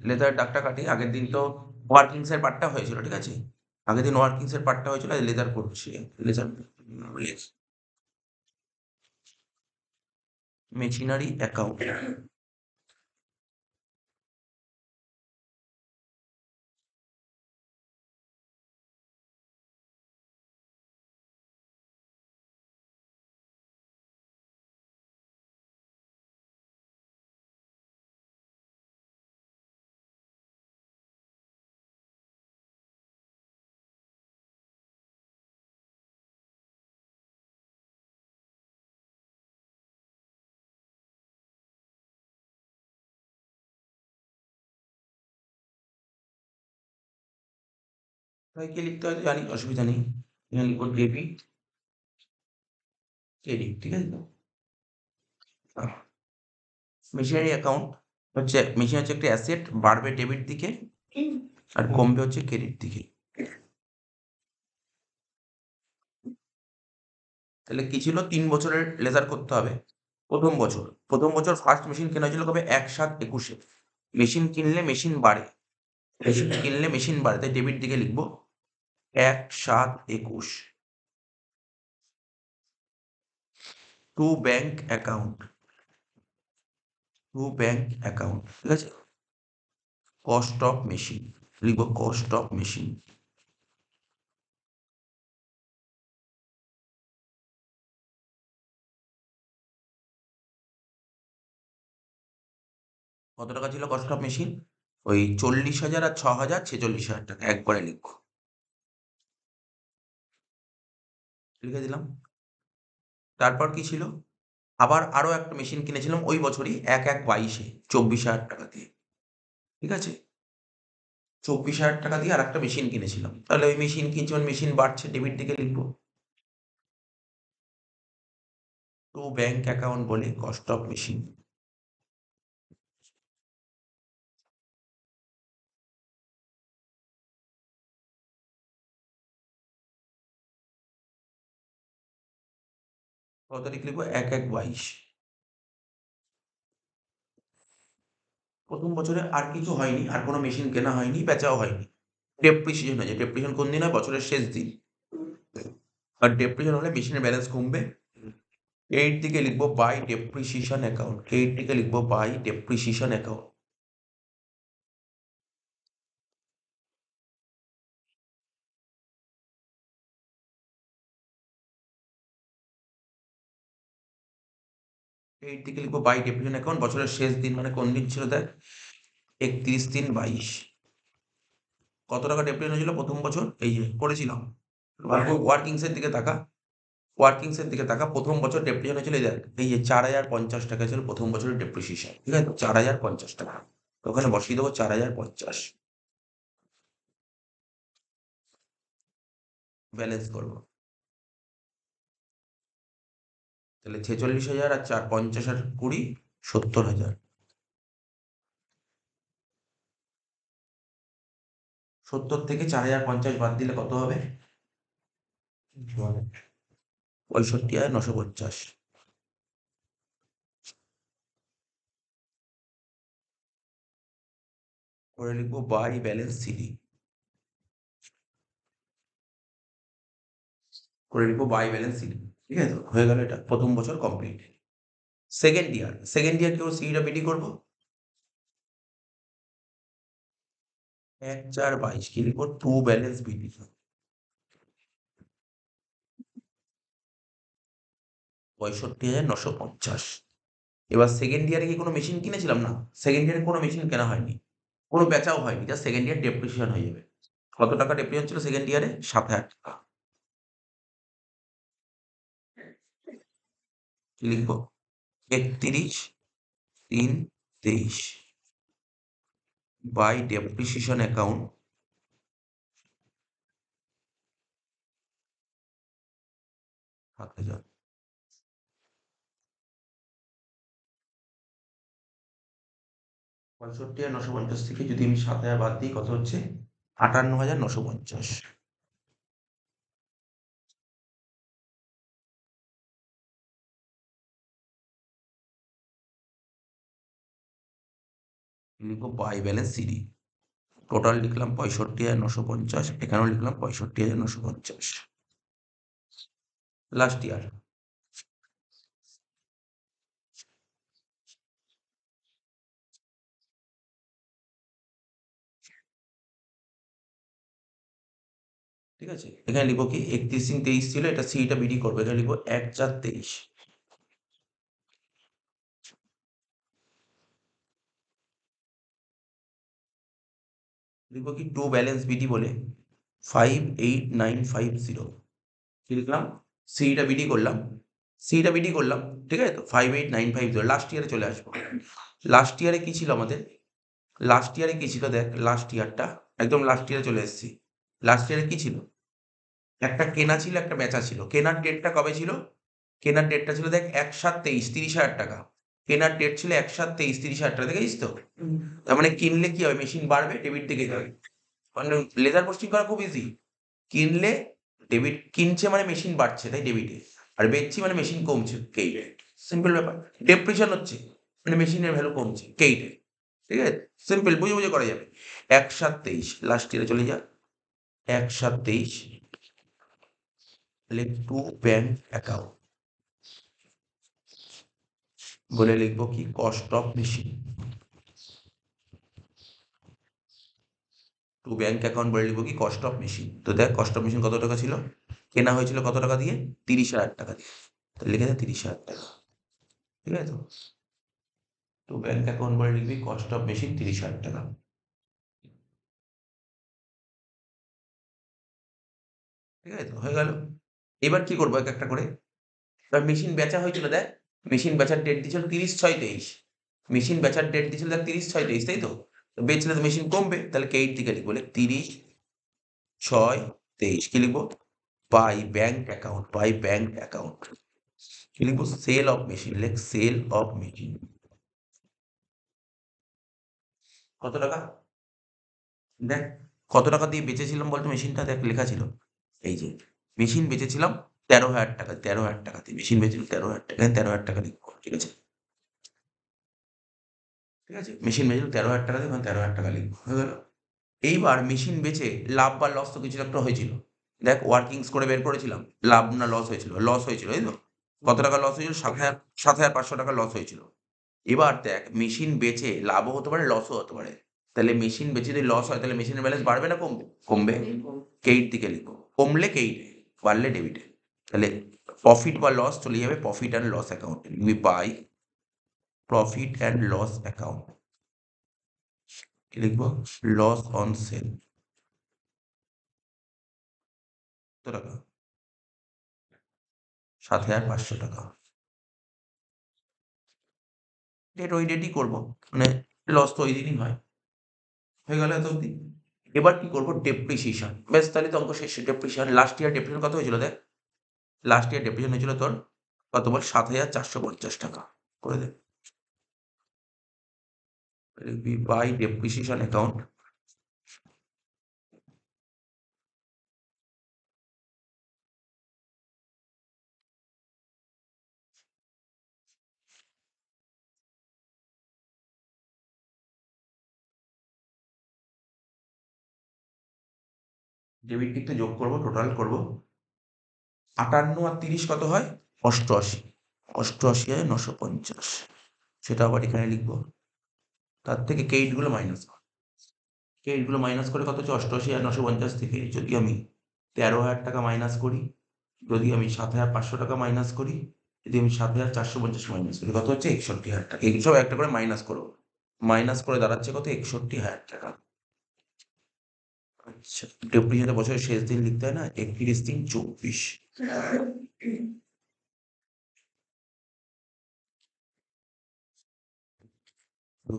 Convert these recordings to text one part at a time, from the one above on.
Leather দাগটা কাটি। আগের দিন তো ওয়ার্কিংস এর পার্টটা হয়েছিল, ঠিক আছে? আগের দিন ওয়ার্কিংস এর পার্টটা হয়েছিল, আজ লেদার করছি। Leather machinery account. তাই কি লিখতে হয় জানি, অসুবিধা নেই। এখানে লিখবো ডেবিট ক্রেডিট, ঠিক আছে তো? মেশিনারি অ্যাকাউন্ট হচ্ছে, মেশিন হচ্ছে একটা অ্যাসেট, বাড়বে ডেবিট দিকে আর কমবে হচ্ছে ক্রেডিট দিকে। তাহলে কি ছিল, 3 বছরের লেজার করতে হবে। প্রথম বছর ফার্স্ট মেশিন কেনা হয়েছিল কবে, 1/7/21-এ। মেশিন কিনলে মেশিন বাড়ে, মেশিন কিনলে মেশিন বাড়ে, তাই ডেবিট দিকে লিখবো 1/7/21। টু ব্যাংক অ্যাকাউন্ট, ঠিক আছে? কস্ট অফ মেশিন লিখবো, কস্ট অফ মেশিন। কত টাকা ছিল কস্ট অফ মেশিন? ওই 40,000 আর 6,000, 46,000 টাকা একবারে লিখবো, লিখে দিলাম। তারপর কি ছিল, আবার আরো একটা মেশিন কিনেছিলাম ওই বছরই, 1/1/22-এ 24,000 টাকা দিয়ে, ঠিক আছে? 24,000 টাকা দিয়ে আর একটা মেশিন কিনেছিলাম। তাহলে ওই মেশিন কিনছি মানে মেশিন বাড়ছে, ডেবিট দিকে লিখবো। টু ব্যাংক অ্যাকাউন্ট বলে কস্ট অফ মেশিন। কত তারিখ লিখবো, 1/1/22। প্রথম বছরে আর কিছু হয়নি, আর কোনো মেশিন কেনা হয়নি, বেচাও হয়নি। ডেপ্রিসিয়েশন হয়েছে। ডেপ্রিসিয়েশন কোন দিন হয়, বছরের শেষ দিন। আর ডেপ্রিসিয়েশন হলে মেশিনের ব্যালেন্স কমবে। এইট দিকে লিখবো বাই ডেপ্রিসিয়েশন অ্যাকাউন্ট, এইট দিকে লিখবো বাই ডেপ্রিসিয়েশন অ্যাকাউন্ট। এইট দিকে লিখবো বাই ডেপ্রিসিয়েশন অ্যাকাউন্ট, বছরের শেষ দিন মানে কোন দিন ছিল দেখ, 31/3/22। কত টাকা ডেপ্রিসিয়েশন হয়েছিল প্রথম বছর, এই যে করেছিলাম। ওয়ার্কিংস এর দিকে তাকা, ওয়ার্কিংস এর দিকে তাকা, প্রথম বছর ডেপ্রিসিয়েশন হয়েছিল এই দেখ, এই যে 4,050 টাকা ছিল প্রথম বছরের ডেপ্রিসিয়েশন, ঠিক আছে? 4,050 টাকা, তো ওখানে বসিয়ে দেবো 4,050, ব্যালেন্স করবো। তাহলে 46,000 আর 50 আর 20, 70,000। 70 থেকে 4,050 বাদ দিলে কত হবে, 65,950। করে লিখবো বাই ব্যালেন্স সিডি, করে লিখবো বাই ব্যালেন্স সিডি, ঠিক আছে তো? হয়ে গেল, এটা প্রথম বছর কমপ্লিট। সেকেন্ড ইয়ার কেউ সিডিটা বিডি করবো। 1/4/22 কি লিখবো, টু ব্যালেন্স বিডি, 65,950। এবার সেকেন্ড ইয়ারে কি কোনো মেশিন কিনেছিলাম? না, সেকেন্ড ইয়ারে কোনো মেশিন কেনা হয়নি, কোনো বেচাও হয়নি, জাস্ট সেকেন্ড ইয়ার ডেপ্রিসিয়েশন হয়ে যাবে। কত টাকা ডেপ্রিসিয়েশন ছিল সেকেন্ড ইয়ারে, 7,000 টাকা। কি লিখবো, 31/3/23 বাই ডেপ্রিসিয়েশন অ্যাকাউন্ট, 7,000। 65,950 থেকে যদি আমি 7,000 বাদ দিই, কত হচ্ছে, 58,950। লিখবো বাই ব্যালেন্স সিডি। টোটাল লিখলাম 65,950, এখানেও লিখলাম 65,950। Last year. ঠিক আছে, এখানে লিখবো কি 31/3/23 ছিল, এটা সিটা বিডি করবে, এখানে লিখবো 1/4/23। লিখবো কি টু ব্যালেন্স বিডি বলে 58950। কি লিখলাম? সিটা বিডি করলাম, সিটা বিডি করলাম, ঠিক আছে তো 58950। লাস্ট ইয়ারে চলে আসবো। লাস্ট ইয়ারে কি ছিল আমাদের? লাস্ট ইয়ারে কি ছিল দেখ, লাস্ট ইয়ারটা একদম লাস্ট ইয়ারে চলে এসেছি। লাস্ট ইয়ারে কি ছিল? একটা কেনা ছিল, একটা বেচা ছিল। কেনার ডেটটা কবে ছিল? কেনার ডেটটা ছিল দেখ 1/7/23, 30,000 টাকা। কেনার ডেট ছিল 1/7/23, 30,000 টাকা, দেখেছিস তো? তার মানে কিনলে কি হবে? মেশিন বাড়বে, ডেবিট দিকে যাবে। মানে লেজার পোস্টিং করা খুব ইজি। কিনলে ডেবিট, কিনছে মানে মেশিন বাড়ছে, তাই ডেবিটে। আর বেচছি মানে মেশিন কমছে, ক্রেডিটে। সিম্পল ব্যাপার। ডেপ্রিসিয়েশন হচ্ছে মানে মেশিনের ভ্যালু কমছে, ক্রেডিটে। ঠিক আছে? সিম্পল, বুঝে বুঝে করা যাবে। 1/7/23 লাস্ট ইয়ারে চলে যা। 1/7/23 লিখ টু ব্যাংক অ্যাকাউন্ট বলে লিখবো কি cost of machine. To bank account বলে লিখবো কি কস্ট অফ মেশিন। তো দেখ কস্ট অফ মেশিন কত টাকা ছিল? কেনা হয়েছিল কত টাকা দিয়ে? 30,000 টাকা দিয়ে। তো লিখে দে 30,000 টাকা। ঠিক আছে তো? তো ব্যাংক অ্যাকাউন্ট বলে লিখবি কস্ট অফ মেশিন 30,000 টাকা। ঠিক আছে তো? হয়ে গেল। এবার কি করবো এক একটা করে? এবার মেশিন বেচা হয়েছিল দেখ, মেশিন বেচার ডেট দিয়েছিল 30/6/23। মেশিন বেচার ডেট দিয়েছিল দেখ 30/6/23, তাই তো? তো বেচলে তো মেশিন কমবে, তাহলে কে এইট দিকে লিখবো, 30/6/23। কি লিখবো? By bank account, by bank account. কি লিখবো? সেল অফ মেশিন, লেখ সেল অফ মেশিন। কত টাকা? দেখ কত টাকা দিয়ে বেচেছিলাম বলতো মেশিনটা, দেখ লেখা ছিল এই যে মেশিন বেচেছিলাম 13,000 টাকা, 13,000 টাকা দিয়ে মেশিন বেচেছিলাম 13,000 টাকা, 13,000 টাকা লিখবো। ঠিক আছে? ঠিক আছে, মেশিন বেচেছিলাম 13,000 টাকা দিয়ে, 13,000 টাকা লিখবো, হয়ে গেল। এইবার মেশিন বেচে লাভ বা লস তো কিছু একটা হয়েছিল। দেখ ওয়ার্কিংস করে বের করেছিলাম, লাভ না লস হয়েছিল? লস হয়েছিল, তাই তো? কত টাকা লস হয়েছিল? 7,500 টাকা লস হয়েছিল। এবার দেখ মেশিন বেচে লাভও হতে পারে, লসও হতে পারে। তাহলে মেশিন বেচে যদি লস হয়, তাহলে মেশিনের ব্যালেন্স বাড়বে না কমবে? কমবে। কেইট দিকে লিখবো, কমলে কেইটে, বাড়লে ডেবিটে। তাহলে প্রফিট বা লস চলে যাবে প্রফিট অ্যান্ড লস অ্যাকাউন্ট, লিখবি by profit and loss account. কি লিখবো? Loss on sale. কত টাকা? 7,500 টাকা। ডেট ওই ডেটই করবো, মানে লস তো ওই দিনই হয়। হয়ে গেল এত অব্দি। এবার কি করবো? ডেপ্রিসিয়েশন। ব্যাস, তাহলে তো অঙ্ক শেষ। ডেপ্রিসিয়েশন, লাস্ট ইয়ার ডেপ্রিসিয়েশন কত হয়েছিল দেখ। লাস্ট ইয়ার ডেপ্রিসিয়েশন হয়েছিল তোর কত বল? 7,450 টাকা। করে দে। লিখবি বাই ডেপ্রিসিয়েশন অ্যাকাউন্ট। ডেবিট দিকটা যোগ করবো, টোটাল করবো। 58 আর 30 কত হয়? 88। 88,950। সেটা আবার এখানে লিখবো। তার থেকে কেইট গুলো মাইনাস কর। কেইট গুলো মাইনাস করে কত হচ্ছে? 88,950 থেকে যদি আমি 13,000 টাকা মাইনাস করি, যদি আমি 7,500 টাকা মাইনাস করি, যদি আমি 7,450 মাইনাস করি, কত হচ্ছে? 61,000 টাকা। এইসব একটা করে মাইনাস করবো। মাইনাস করে দাঁড়াচ্ছে কত? 61,000 টাকা। আচ্ছা, ডেপ্রিসিয়েশন বছরের শেষ দিন লিখতে হয় না, 31/3/24।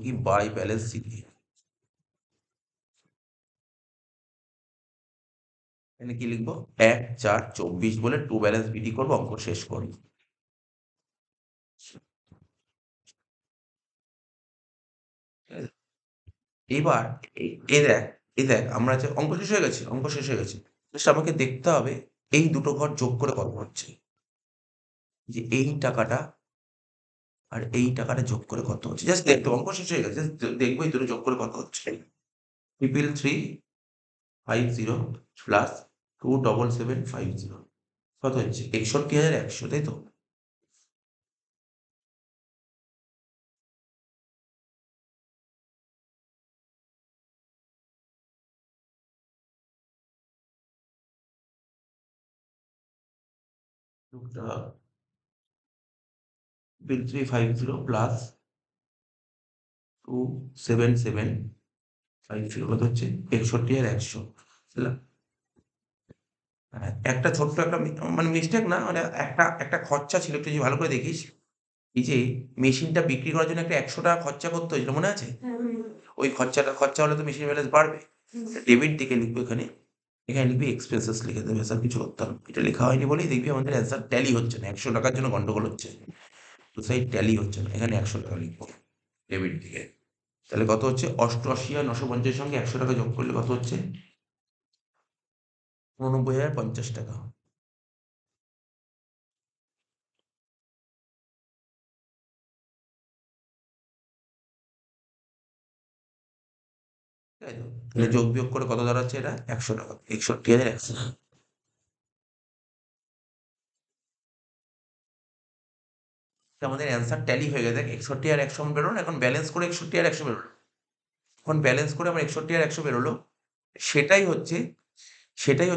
কি বাই ব্যালেন্স শিট। এখানে কি লিখবো? 1/4/24 বলে টু ব্যালেন্স বিডি করবো, অঙ্ক শেষ করবো। এবার এই দেখ, এই দেখ আমরা যে অঙ্ক শেষ হয়ে গেছে, অঙ্ক শেষ হয়ে গেছে। জাস্ট আমাকে দেখতে হবে এই দুটো ঘর যোগ করে কত হচ্ছে। যে এই টাকাটা আর এই টাকাটা যোগ করে কত হচ্ছে, জাস্ট দেখতে, অঙ্ক শেষ হয়ে গেছে, দেখবো এই দুটো যোগ করে কত হচ্ছে। 33350 প্লাস 27750 কত হচ্ছে? 61,100, তাই তো? বিল 350 প্লাস 27750 কত হচ্ছে? 61,100। একটা ছোট্ট একটা মানে মিস্টেক না, মানে একটা একটা খরচা ছিল, একটু যদি ভালো করে দেখিস, এই যে মেশিনটা বিক্রি করার জন্য একটা 100 টাকা খরচা করতে হয়েছিল, মনে আছে? ওই খরচা হলে তো মেশিন ব্যালেন্স বাড়বে। ডেবিট দিকে লিখবো এখানে, এখানে লিখবি এক্সপেন্সেস লিখে দেবে, স্যার কিছু করতে হবে না। এটা লেখা হয়নি বলেই দেখবি আমাদের অ্যান্সার ট্যালি হচ্ছে না, 100 টাকার জন্য গন্ডগোল হচ্ছে, তো সেই ট্যালি হচ্ছে না। এখানে 100 টাকা লিখবো ডেবিট দিকে, তাহলে কত হচ্ছে? 88,950 সঙ্গে 100 টাকা যোগ করলে কত হচ্ছে? 89,050 টাকা। তাই তো? তাহলে যোগ বিয়োগ করে কত দাঁড়াচ্ছে এটা? 100 টাকা, 61,100। আমাদের অ্যান্সার ট্যালি হয়ে গেছে, 61,100 বেরোলো, এখন ব্যালেন্স করে 61,100 বেরোলো। এখন ব্যালেন্স করে আমার 61,100 বেরোলো, সেটাই হচ্ছে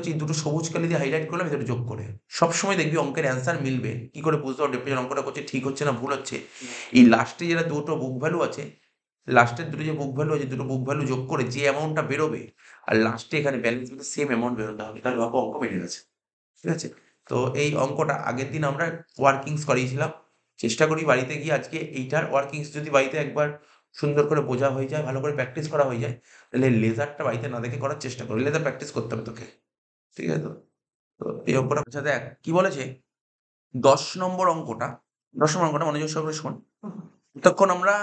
এই দুটো সবুজ কালি দিয়ে হাইলাইট করলাম, এই দুটো যোগ করে। সবসময় দেখবি অঙ্কের অ্যান্সার মিলবে। কি করে বুঝতে পারবো ডেফিনেশন অঙ্কটা করছে ঠিক হচ্ছে না ভুল হচ্ছে? এই লাস্টে যেটা দুটো বুক ভ্যালু আছে, লাস্টের দুটো যে বুক ভ্যালু আছে, দুটো বুক ভ্যালু যোগ করে যে অ্যামাউন্টটা বেরোবে, আর লাস্টে এখানে ব্যালেন্স মধ্যে সেম অ্যামাউন্ট বেরোতে হবে, তাহলে ভাবো অঙ্ক বেরিয়ে গেছে। ঠিক আছে? তো এই অঙ্কটা আগের দিন আমরা ওয়ার্কিংস করিয়েছিলাম। চেষ্টা করি বাড়িতে গিয়ে আজকে এইটার ওয়ার্কিংস যদি বাড়িতে একবার সুন্দর করে বোঝা হয়ে যায়, ভালো করে প্র্যাকটিস করা হয়ে যায়, তাহলে লেজারটা বাড়িতে না দেখে করার চেষ্টা করি। লেজার প্র্যাকটিস করতে হবে তোকে। ঠিক আছে তো? তো এই অঙ্কটা, আচ্ছা দেখ কি বলেছে। 10 নম্বর অঙ্কটা, 10 নম্বর অঙ্কটা মনোযোগ সহকারে শোন। তখন আমরা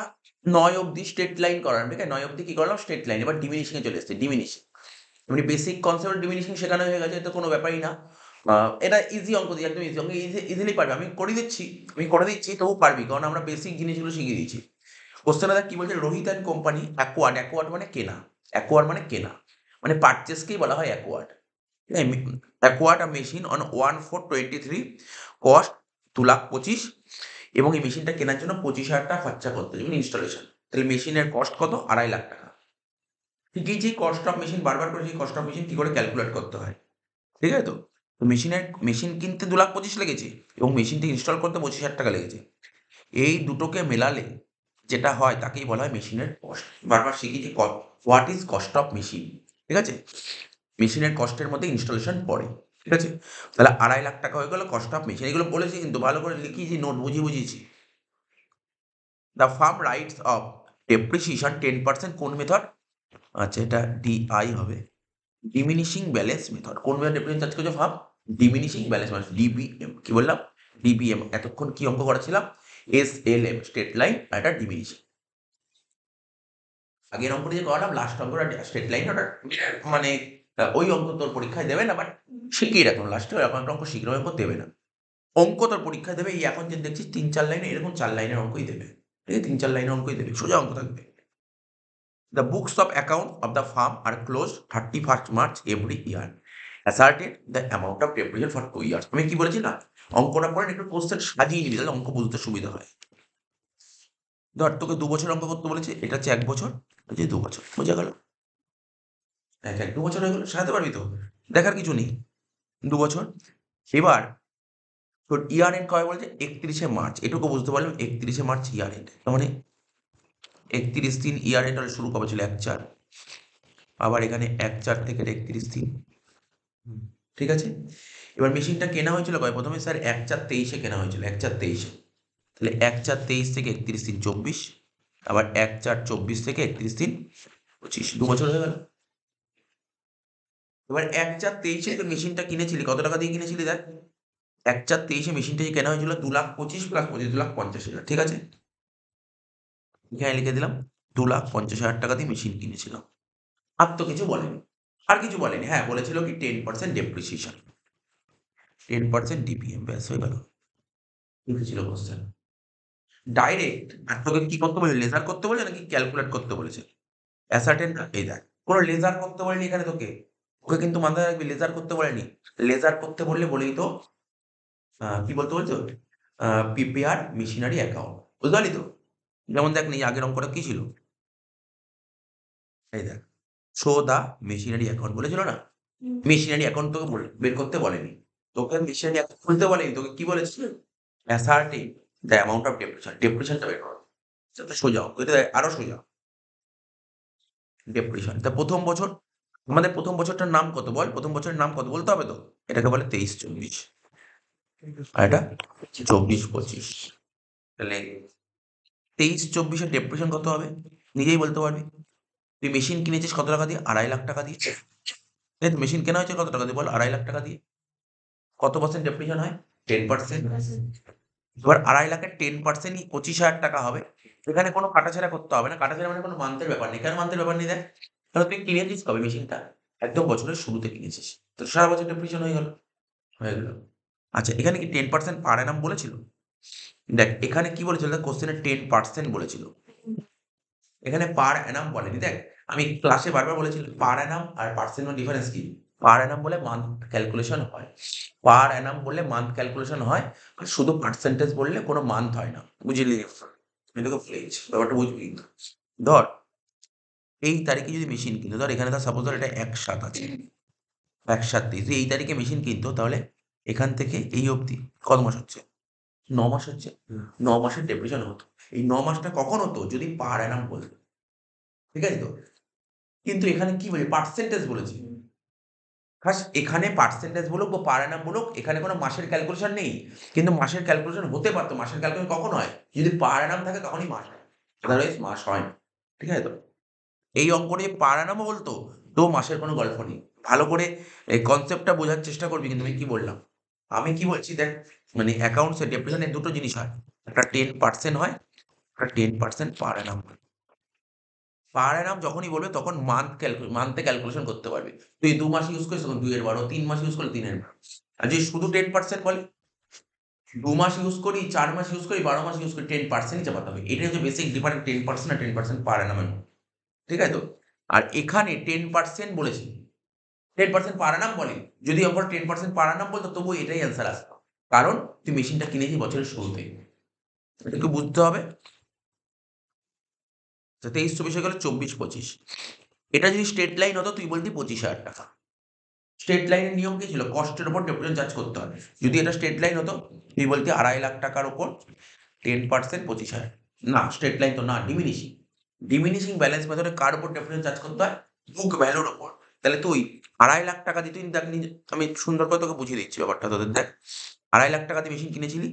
9 অব্দি স্ট্রেট লাইন করার, ঠিক আছে? 9 অব্দি কি করলাম? Straight line. এবার ডিমিনিশিং এ চলে এসেছে, ডিমিনিশিং। এমনি বেসিক কনসেপ্ট ডিমিনিশিং শেখানো হয়ে গেছে, তো কোনো ব্যাপারই না। এটা ইজি অঙ্ক দিয়ে, একদম ইজি অঙ্ক, ইজিলি পারবি। আমি করে দিচ্ছি, তবু পারবি, কারণ আমরা বেসিক জিনিসগুলো শিখিয়ে দিচ্ছি। কোশ্চেনটা দেখ কি বলছে, Rohit and company acquired, acquired মানে কেনা, অ্যাকোয়ার্ড মানে কেনা, মানে পারচেসকেই বলা হয় acquired. Acquired a machine on 1/4/23, cost 2,25,000, এবং এই মেশিনটা কেনার জন্য 25,000 টাকা খরচা করতে হবে ইনস্টলেশন। তাহলে মেশিনের কস্ট কত? 2,50,000 টাকা। ঠিক এই যে কস্ট অফ মেশিন, বারবার করে কস্ট অফ মেশিন কি করে ক্যালকুলেট করতে হয়, ঠিক আছে তো? তো মেশিন কিনতে 2,25,000 লেগেছে, এবং মেশিনটি ইনস্টল করতে 25,000 টাকা লেগেছে। এই দুটোকে মেলালে যেটা হয় তাকেই বলা হয় মেশিনের কস্ট। বারবার শিখি যে what is cost of machine, ঠিক আছে? মেশিনের কস্টের মধ্যে ইনস্টলেশন পড়ে, ঠিক আছে? তাহলে 2,50,000 টাকা হয়ে গেল কস্ট অফ মেশিন। এগুলো বলেছি কিন্তু, ভালো করে লিখিয়েছি, নোট বুঝিয়েছি। The firm writes off depreciation 10% কোন মেথড? আচ্ছা, এটা ডিআই হবে, ডিমিনিশিং ব্যালেন্স মেথড। কোন মেথড ডেপ্রিসিয়েশন চার্জ করছে firm? Diminishing balance method, DBM. কি বললাম? ডিবিএম। এতক্ষণ কি অঙ্ক করেছিলাম? এসএলএম, স্ট্রেট লাইন, আর এটা ডিমিনিশিং। আগের অঙ্কটা যে করালাম, লাস্ট অঙ্কটা স্ট্রেট লাইন, ওটা মানে ওই অঙ্ক তোর পরীক্ষায় দেবে না, বাট শিখিয়ে রাখুন লাস্টে এরকম একটা অঙ্ক শিখলে অঙ্ক দেবে না। অঙ্ক তোর পরীক্ষায় দেবে এই এখন যে দেখছিস 3-4 লাইনে, এরকম 4 লাইনের অঙ্কই দেবে। ঠিক আছে? 3-4 লাইনের অঙ্কই দেবে, সোজা অঙ্ক থাকবে। The books of account of the firm are close 31st March every year. Ascertained the amount of depreciation for 2 years। আমি কি বলেছি না, অঙ্কটা পড়ে একটু কোশ্চেন সাজিয়ে নিবি, তাহলে অঙ্ক বুঝতে সুবিধা হয়। ধর তোকে 2 বছর অঙ্ক করতে বলেছে, এটা হচ্ছে 1 বছর, এটা 2 বছর, বোঝা গেল? 1 2 বছর হয়ে গেল, সাজাতে পারবি তো, দেখার কিছু নেই। 2 বছর। এবার তোর ইয়ার এন্ড কবে বলছে? 31শে মার্চ। এটুকু বুঝতে পারলাম, 31শে মার্চ ইয়ার এন্ড, তার মানে 31 দিন ইয়ার এন্ড হলে শুরু কবে ছিল? 1/4। আবার এখানে 1/4 থেকে 31 দিন। ঠিক আছে? এবার মেশিনটা কেনা হয়েছিল কবে? প্রথমে স্যার 1/4/23-এ কেনা হয়েছিল, 1/4/23-এ। তাহলে 1/4/23 থেকে 31 দিন 24, আবার 1/4/24 থেকে 31 দিন 25, 2 বছর হয়ে গেল। এবার 1/4/23-এ তোর মেশিনটা কিনেছিলি, কত টাকা দিয়ে কিনেছিলি দেখ? 1/4/23-এ মেশিনটা যে কেনা হয়েছিল 2,25,000 প্লাস 25, 2,50,000, ঠিক আছে? এখানে লিখে দিলাম 2,50,000 টাকা দিয়ে মেশিন কিনেছিলাম। আর তো কিছু বলেনি, আর কিছু বলেনি। হ্যাঁ, বলেছিল কি 10% ডেপ্রিসিয়েশন, 10% ডিপিএম, ব্যাস হয়ে গেল। লিখেছিল কোশ্চেন। ডাইরেক্ট আর তোকে কি করতে বলে, লেজার করতে বলে নাকি ক্যালকুলেট করতে বলেছে? অ্যাসার্টেন না, এই দেখ কোনো লেজার করতে বলেনি এখানে তোকে, ওকে কিন্তু মাথায় রাখবি লেজার করতে বলেনি। লেজার করতে বললে বলেই তো কি বলতে বলছো, প্রিপেয়ার মেশিনারি অ্যাকাউন্ট, বুঝতে পারলি তো? যেমন দেখ এই আগের অঙ্কটা কি ছিল, এই দেখ শো দা মেশিনারি অ্যাকাউন্ট বলেছিল না, মেশিনারি অ্যাকাউন্ট তোকে বের করতে বলেনি, তোকে মেশিনারি অ্যাকাউন্ট খুলতে বলেনি, তোকে কি বলেছিল, asserting the amount of depreciation, ডেপ্রিসিয়েশনটা বের করো। এটা সোজা অঙ্ক, এটা আরো সোজা। ডেপ্রিসিয়েশন তা প্রথম বছর, আমাদের প্রথম বছরটার নাম কত বল, প্রথম বছরের নাম কত বলতে হবে তো, এটাকে বলে 23-24, আর এটা 24-25। তাহলে 23-24-এর ডেপ্রিসিয়েশন কত হবে নিজেই বলতে পারবি। তুই মেশিন কিনেছিস কত টাকা দিয়ে, 2.5 লাখ টাকা দিয়ে। এই মেশিন কেনা হয়েছে কত টাকা দিয়ে বল, 2.5 লাখ টাকা দিয়ে। কত পার্সেন্ট ডেপ্রিসিয়েশন হয়, 10%। এবার 2.5 লাখের 10%ই 25,000 টাকা হবে। এখানে কোনো কাটাছেড়া করতে হবে না, কাটাছেড়া মানে কোনো মান্থের ব্যাপার নেই। কেন মান্থের ব্যাপার নেই দেখ, তাহলে তুই কিনেছিস কবে মেশিনটা, একদম বছরের শুরুতে কিনেছিস, তো সারা বছর ডেপ্রিসিয়েশন হয়ে গেল, হয়ে গেল। আচ্ছা এখানে কি 10% পার অ্যানাম বলেছিল, দেখ এখানে কি বলেছিল, দেখ কোশ্চেনে 10% বলেছিল, এখানে পার অ্যানাম বলেনি। দেখ আমি ক্লাসে বারবার বলেছি পার অ্যানাম আর পার্সেন্ট ডিফারেন্স কি, পার অ্যানাম বলে মান্থ ক্যালকুলেশন হয়, পার অ্যানাম বললে মান্থ ক্যালকুলেশন হয়, আর শুধু পার্সেন্টেজ বললে কোনো মান্থ হয় না, বুঝলি? এটাকে ফ্লেজ ব্যাপারটা বুঝবি কিন্তু। ধর এই তারিখে যদি মেশিন কিনতো, ধর এখানে ধর সাপোজ ধর এটা 1/7 আছে, 1/7 যদি এই তারিখে মেশিন কিনতো, তাহলে এখান থেকে এই অবধি কত মাস হচ্ছে, 9 মাস হচ্ছে, 9 মাসের ডেপ্রিসিয়েশন হতো। এই 9 মাসটা কখন হতো, যদি পার অ্যানাম বলতো, ঠিক আছে তো? কিন্তু এখানে কি বলি, পার্সেন্টেজ বলেছি। খাস এখানে পার্সেন্টেজ বলুক বা পার অ্যানাম বলুক, এখানে কোনো মাসের ক্যালকুলেশন নেই। কিন্তু মাসের ক্যালকুলেশন হতে পারতো, মাসের ক্যালকুলেশন কখন হয়, যদি পার অ্যানাম থাকে তখনই মাস হয়, আদারওয়াইজ মাস হয় না। ঠিক আছে তো? এই অঙ্ক নিয়ে পার অ্যানামও বলতো, তো মাসের কোনো গল্প নেই। ভালো করে এই কনসেপ্টটা বোঝার চেষ্টা করবি, কিন্তু আমি কি বললাম, আমি কি বলছি দেখ, মানে অ্যাকাউন্টস এর ডেপ্রিসিয়েশন দুটো জিনিস হয়, একটা 10% হয়, একটা 10% পার অ্যানাম হয়। পার অ্যানাম যখনই বলবে তখন মান্থে ক্যালকুলেশন করতে পারবি। তুই 2 মাস ইউজ করিস তখন 2 এর 12, 3 মাস ইউজ করলে 3 এর 12। আর যদি শুধু 10% বলে, 2 মাস ইউজ করি, 4 মাস ইউজ করি, 12 মাস ইউজ করি, 10% ই চাপাতে হবে। এটাই হচ্ছে বেসিক ডিফারেন্স 10% আর 10% পার অ্যানাম এর মধ্যে। ঠিক আছে তো? আর এখানে 10% বলেছে। 10% পার অ্যানাম বলে। যদি অঙ্কটা 10% পার অ্যানাম বলতো তবুও এটাই অ্যান্সার আসতো। কারণ তুই মেশিনটা কিনেছিস বছরের শুরুতে। এটাকে বুঝতে হবে। তো 23-24 হয়ে গেল 24-25। এটা যদি স্ট্রেট লাইন হতো তুই বলতি 25,000 টাকা। স্ট্রেট লাইনের নিয়ম কি ছিল, কস্টের উপর ডেপ্রিসিয়েশন চার্জ করতে হয়। যদি এটা স্ট্রেট লাইন হতো তুই বলতি 2.5 লাখ টাকার উপর 10% 25,000। না স্ট্রেট লাইন তো না, ডিমিনিশিং। ডিমিনিশিং ব্যালেন্স মেথডে কার উপর ডেপ্রিসিয়েশন চার্জ করতে হয়, বুক ভ্যালুর উপর। তাহলে তুই 2.5 লাখ টাকা দিয়ে, তুই দেখ আমি সুন্দর করে তোকে বুঝিয়ে দিচ্ছি ব্যাপারটা তোদের, দেখ 2.5 লাখ টাকা দিয়ে মেশিন কিনেছিলি,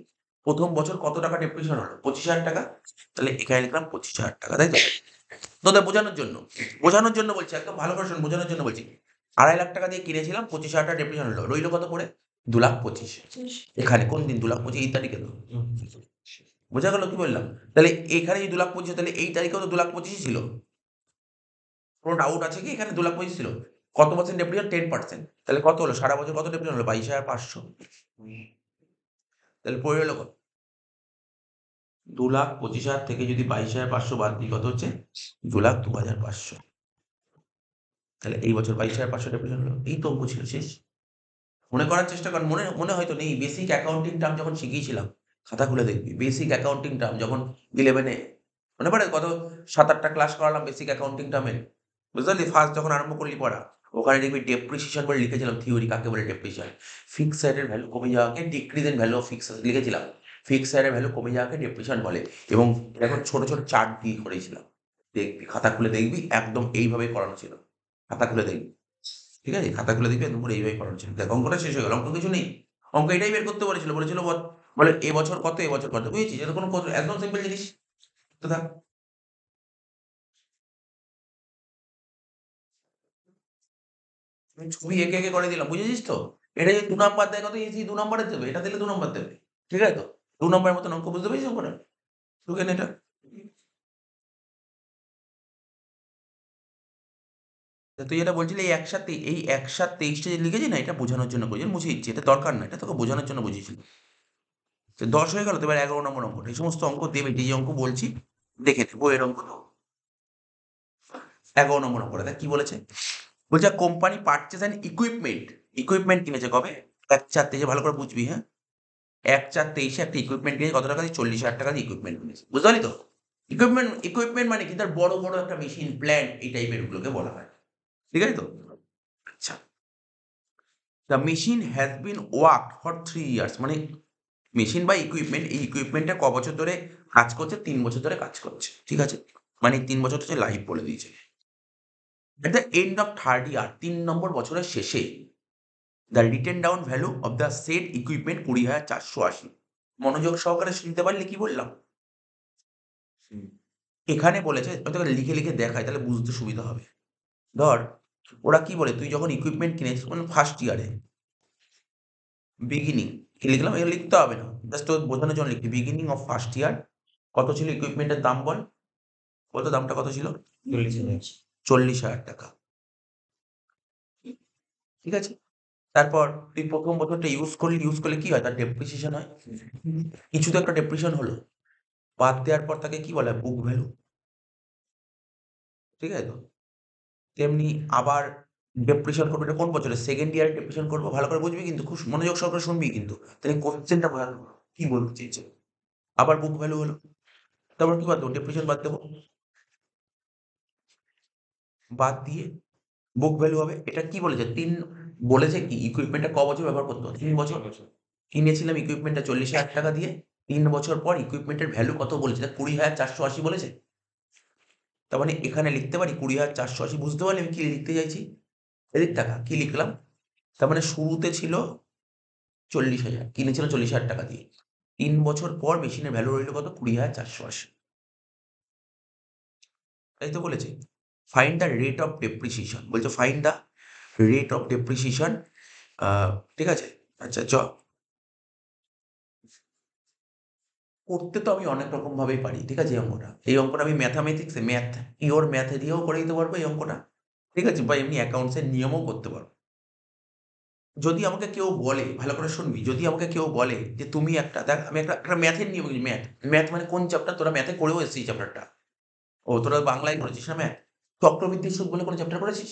প্রথম বছর কত টাকা ডেপ্রিসিয়েশন হলো, 25,000 টাকা। তাহলে এখানে লিখলাম 25,000 টাকা, তাই তো? তোদের বোঝানোর জন্য, বোঝানোর জন্য বলছি, একদম ভালো করে শোন, বোঝানোর জন্য বলছি। 2.5 লাখ টাকা দিয়ে কিনেছিলাম, 25,000 টাকা ডেপ্রিসিয়েশন হলো, রইলো কত করে, 2,25,000। এখানে কোন দিন, 2,25,000 এই তারিখে তো, বোঝা গেল কি বললাম? তাহলে এখানে যদি 2,25,000, তাহলে এই তারিখেও তো 2,25,000 ছিল। কোনো ডাউট আছে কি, এখানে 2,25,000 ছিল। কত পার্সেন্ট ডেপ্রিসিয়েশন, 10%। তাহলে কত হলো সারা বছর, কত ডেপ্রিসিয়েশন হলো, 22,500। তাহলে পড়ে রইলো কত, 2,25,000 থেকে যদি 22,500 বাদ দিই কত হচ্ছে, 2,02,500। তাহলে এই বছর 22,500 ডেপ্রিসিয়েশন হলো। এই তো অঙ্ক ছিল, শেষ। মনে করার চেষ্টা কর, মনে মনে হয়তো নেই। বেসিক অ্যাকাউন্টিং টার্ম যখন শিখিয়েছিলাম, খাতা খুলে দেখবি, বেসিক অ্যাকাউন্টিং টার্ম যখন 11 এ, মনে পড়ে কত 7-8টা ক্লাস করালাম বেসিক অ্যাকাউন্টিং টার্মের, বুঝতে পারলি? ফার্স্ট যখন আরম্ভ করলি পড়া, ওখানে দেখবি ডেপ্রিসিয়েশন বলে লিখেছিলাম, থিওরি কাকে বলে ডেপ্রিসিয়েশন। ফিক্সড এর ভ্যালু কমে যাওয়াকে decrease in value of fixed লিখেছিলাম। ফিক্সড এর ভ্যালু কমে যাওয়াকে ডেপ্রিসিয়েশন বলে। এবং এখন ছোট ছোট চার্ট দিয়ে করেছিলাম, দেখবি খাতা খুলে দেখবি একদম এইভাবেই করানো ছিল। খাতা খুলে দেখবি, ঠিক আছে? খাতা খুলে দেখবি একদম পুরো এইভাবেই করানো ছিল। দেখ অঙ্কটা শেষ হয়ে গেল, অঙ্ক কিছু নেই। অঙ্ক এটাই বের করতে বলেছিল, বলেছিল বলে এবছর কত, এবছর কত, বুঝেছিস? এটা কোনো একদম সিম্পল জিনিস। তো থাক, আমি ছবি এঁকে এঁকে করে দিলাম, বুঝেছিস তো? এটা যদি 2 নাম্বার দেয়, কত ইজি, 2 নাম্বারে দেবে, এটা দিলে 2 নাম্বার দেবে। ঠিক আছে তো? 2 নাম্বারের মতন অঙ্ক, বুঝতে পেরেছিস অঙ্কটা? ঢুকে নে এটা। তা তুই যেটা বলছিলি এই 1/7 23টা যে লিখেছি না, এটা বোঝানোর জন্য করেছি, মুছে দিচ্ছি, এটা দরকার না, এটা তোকে বোঝানোর জন্য বুঝিয়েছি। তো 10 হয়ে গেল, তো এবার 11 নম্বর অঙ্কটা। এই সমস্ত অঙ্ক দেবে, যে অঙ্ক বলছি দেখে নে, বইয়ের অঙ্ক তো। 11 নম্বর অঙ্কটা দেখ কি বলেছে। বলছে company purchase and equipment. Equipment কিনেছে কবে? 1/4/23, ভালো করে বুঝবি, হ্যাঁ। 1/4/23 একটা ইকুইপমেন্ট কিনেছে, কত টাকা দিয়ে? 40,000 টাকা দিয়ে ইকুইপমেন্ট কিনেছে, বুঝতে পারলি তো? ইকুইপমেন্ট মানে কি? তার বড় বড় একটা মেশিন, প্ল্যান্ট, এই টাইপের গুলোকে বলা হয়, ঠিক আছে তো? আচ্ছা, the machine has been worked for 3 years, মানে মেশিন বা ইকুইপমেন্ট, এই ইকুইপমেন্টটা ক বছর ধরে কাজ করছে? 3 বছর ধরে কাজ করছে, ঠিক আছে? মানে 3 বছর হচ্ছে লাইফ বলে দিয়েছে। At the end of 3rd ইয়ার, 3 নম্বর বছরের শেষে, the written down value of the shed equipment 20,480। মনোযোগ সহকারে শুনতে পারলে কি বললাম? এখানে বলেছে, আমি তোকে লিখে লিখে দেখাই, তাহলে বুঝতে সুবিধা হবে। ধর, ওরা কি বলে, তুই যখন ইকুইপমেন্ট কিনেছিস মানে ফার্স্ট ইয়ারে, বিগিনিং, কি লিখলাম? এগুলো লিখতে হবে না, জাস্ট তোর বোঝানোর জন্য লিখবি। বিগিনিং অফ ফার্স্ট ইয়ার কত ছিল ইকুইপমেন্টের দাম? বল, বলতো দামটা কত ছিল? 40,000 টাকা, ঠিক আছে? তারপর তুই প্রথম বছরটা ইউজ করলি, ইউজ করলে কি হয়? তার ডেপ্রিসিয়েশন হয়, কিছু তো একটা ডেপ্রিসিয়েশন হলো, বাদ দেওয়ার পর তাকে কি বলা হয়? বুক ভ্যালু, ঠিক আছে তো? তেমনি আবার ডেপ্রিসিয়েশন করবো, এটা কোন বছরে? সেকেন্ড ইয়ারে ডেপ্রিসিয়েশন করবো, ভালো করে বুঝবি কিন্তু, খুব মনোযোগ সহকারে শুনবি কিন্তু, তাহলে কোশ্চেনটা বোঝা কি বলতে চেয়েছে। আবার বুক ভ্যালু হলো, তারপর কি বাদ দেবো? ডেপ্রিসিয়েশন বাদ দেবো, বাদ দিয়ে বুক ভ্যালু হবে। এটা কি বলেছে? 3 বলেছে কি ইকুইপমেন্টটা ক বছর ব্যবহার করতে হবে? 3 বছর। কিনেছিলাম ইকুইপমেন্টটা 40,000 টাকা দিয়ে, 3 বছর পর ইকুইপমেন্টের ভ্যালু কত বলেছে? 20,480 বলেছে। তার মানে এখানে লিখতে পারি 20,480, বুঝতে পারলি আমি কি লিখতে চাইছি? এদিক টাকা কি লিখলাম? তার মানে শুরুতে ছিল 40,000, কিনেছিল 40,000 টাকা দিয়ে। 3 বছর পর মেশিনের ভ্যালু রইল কত? 20,480, তাই তো বলেছে। Find the rate of depreciation, বলছে find the rate of depreciation, ঠিক আছে? আচ্ছা করতে তো আমি অনেক রকম ভাবেই পারি, ঠিক আছে? এই অঙ্কটা আমি ম্যাথামেটিক্সে, পিওর ম্যাথে দিয়েও করে দিতে পারবো এই অঙ্কটা, ঠিক আছে? বা এমনি অ্যাকাউন্টস এর নিয়মেও করতে পারবো। যদি আমাকে কেউ বলে, ভালো করে শুনবি, যদি আমাকে কেউ বলে যে তুমি একটা, দেখ আমি একটা ম্যাথের নিয়ম, ম্যাথ মানে কোন চ্যাপ্টার? তোরা ম্যাথে করেও এসেছিস এই চ্যাপ্টারটা। ও, তোরা বাংলায় করেছিস না ম্যাথ? চক্রবৃদ্ধি সুদ বলে কোনো চ্যাপ্টার করেছিস?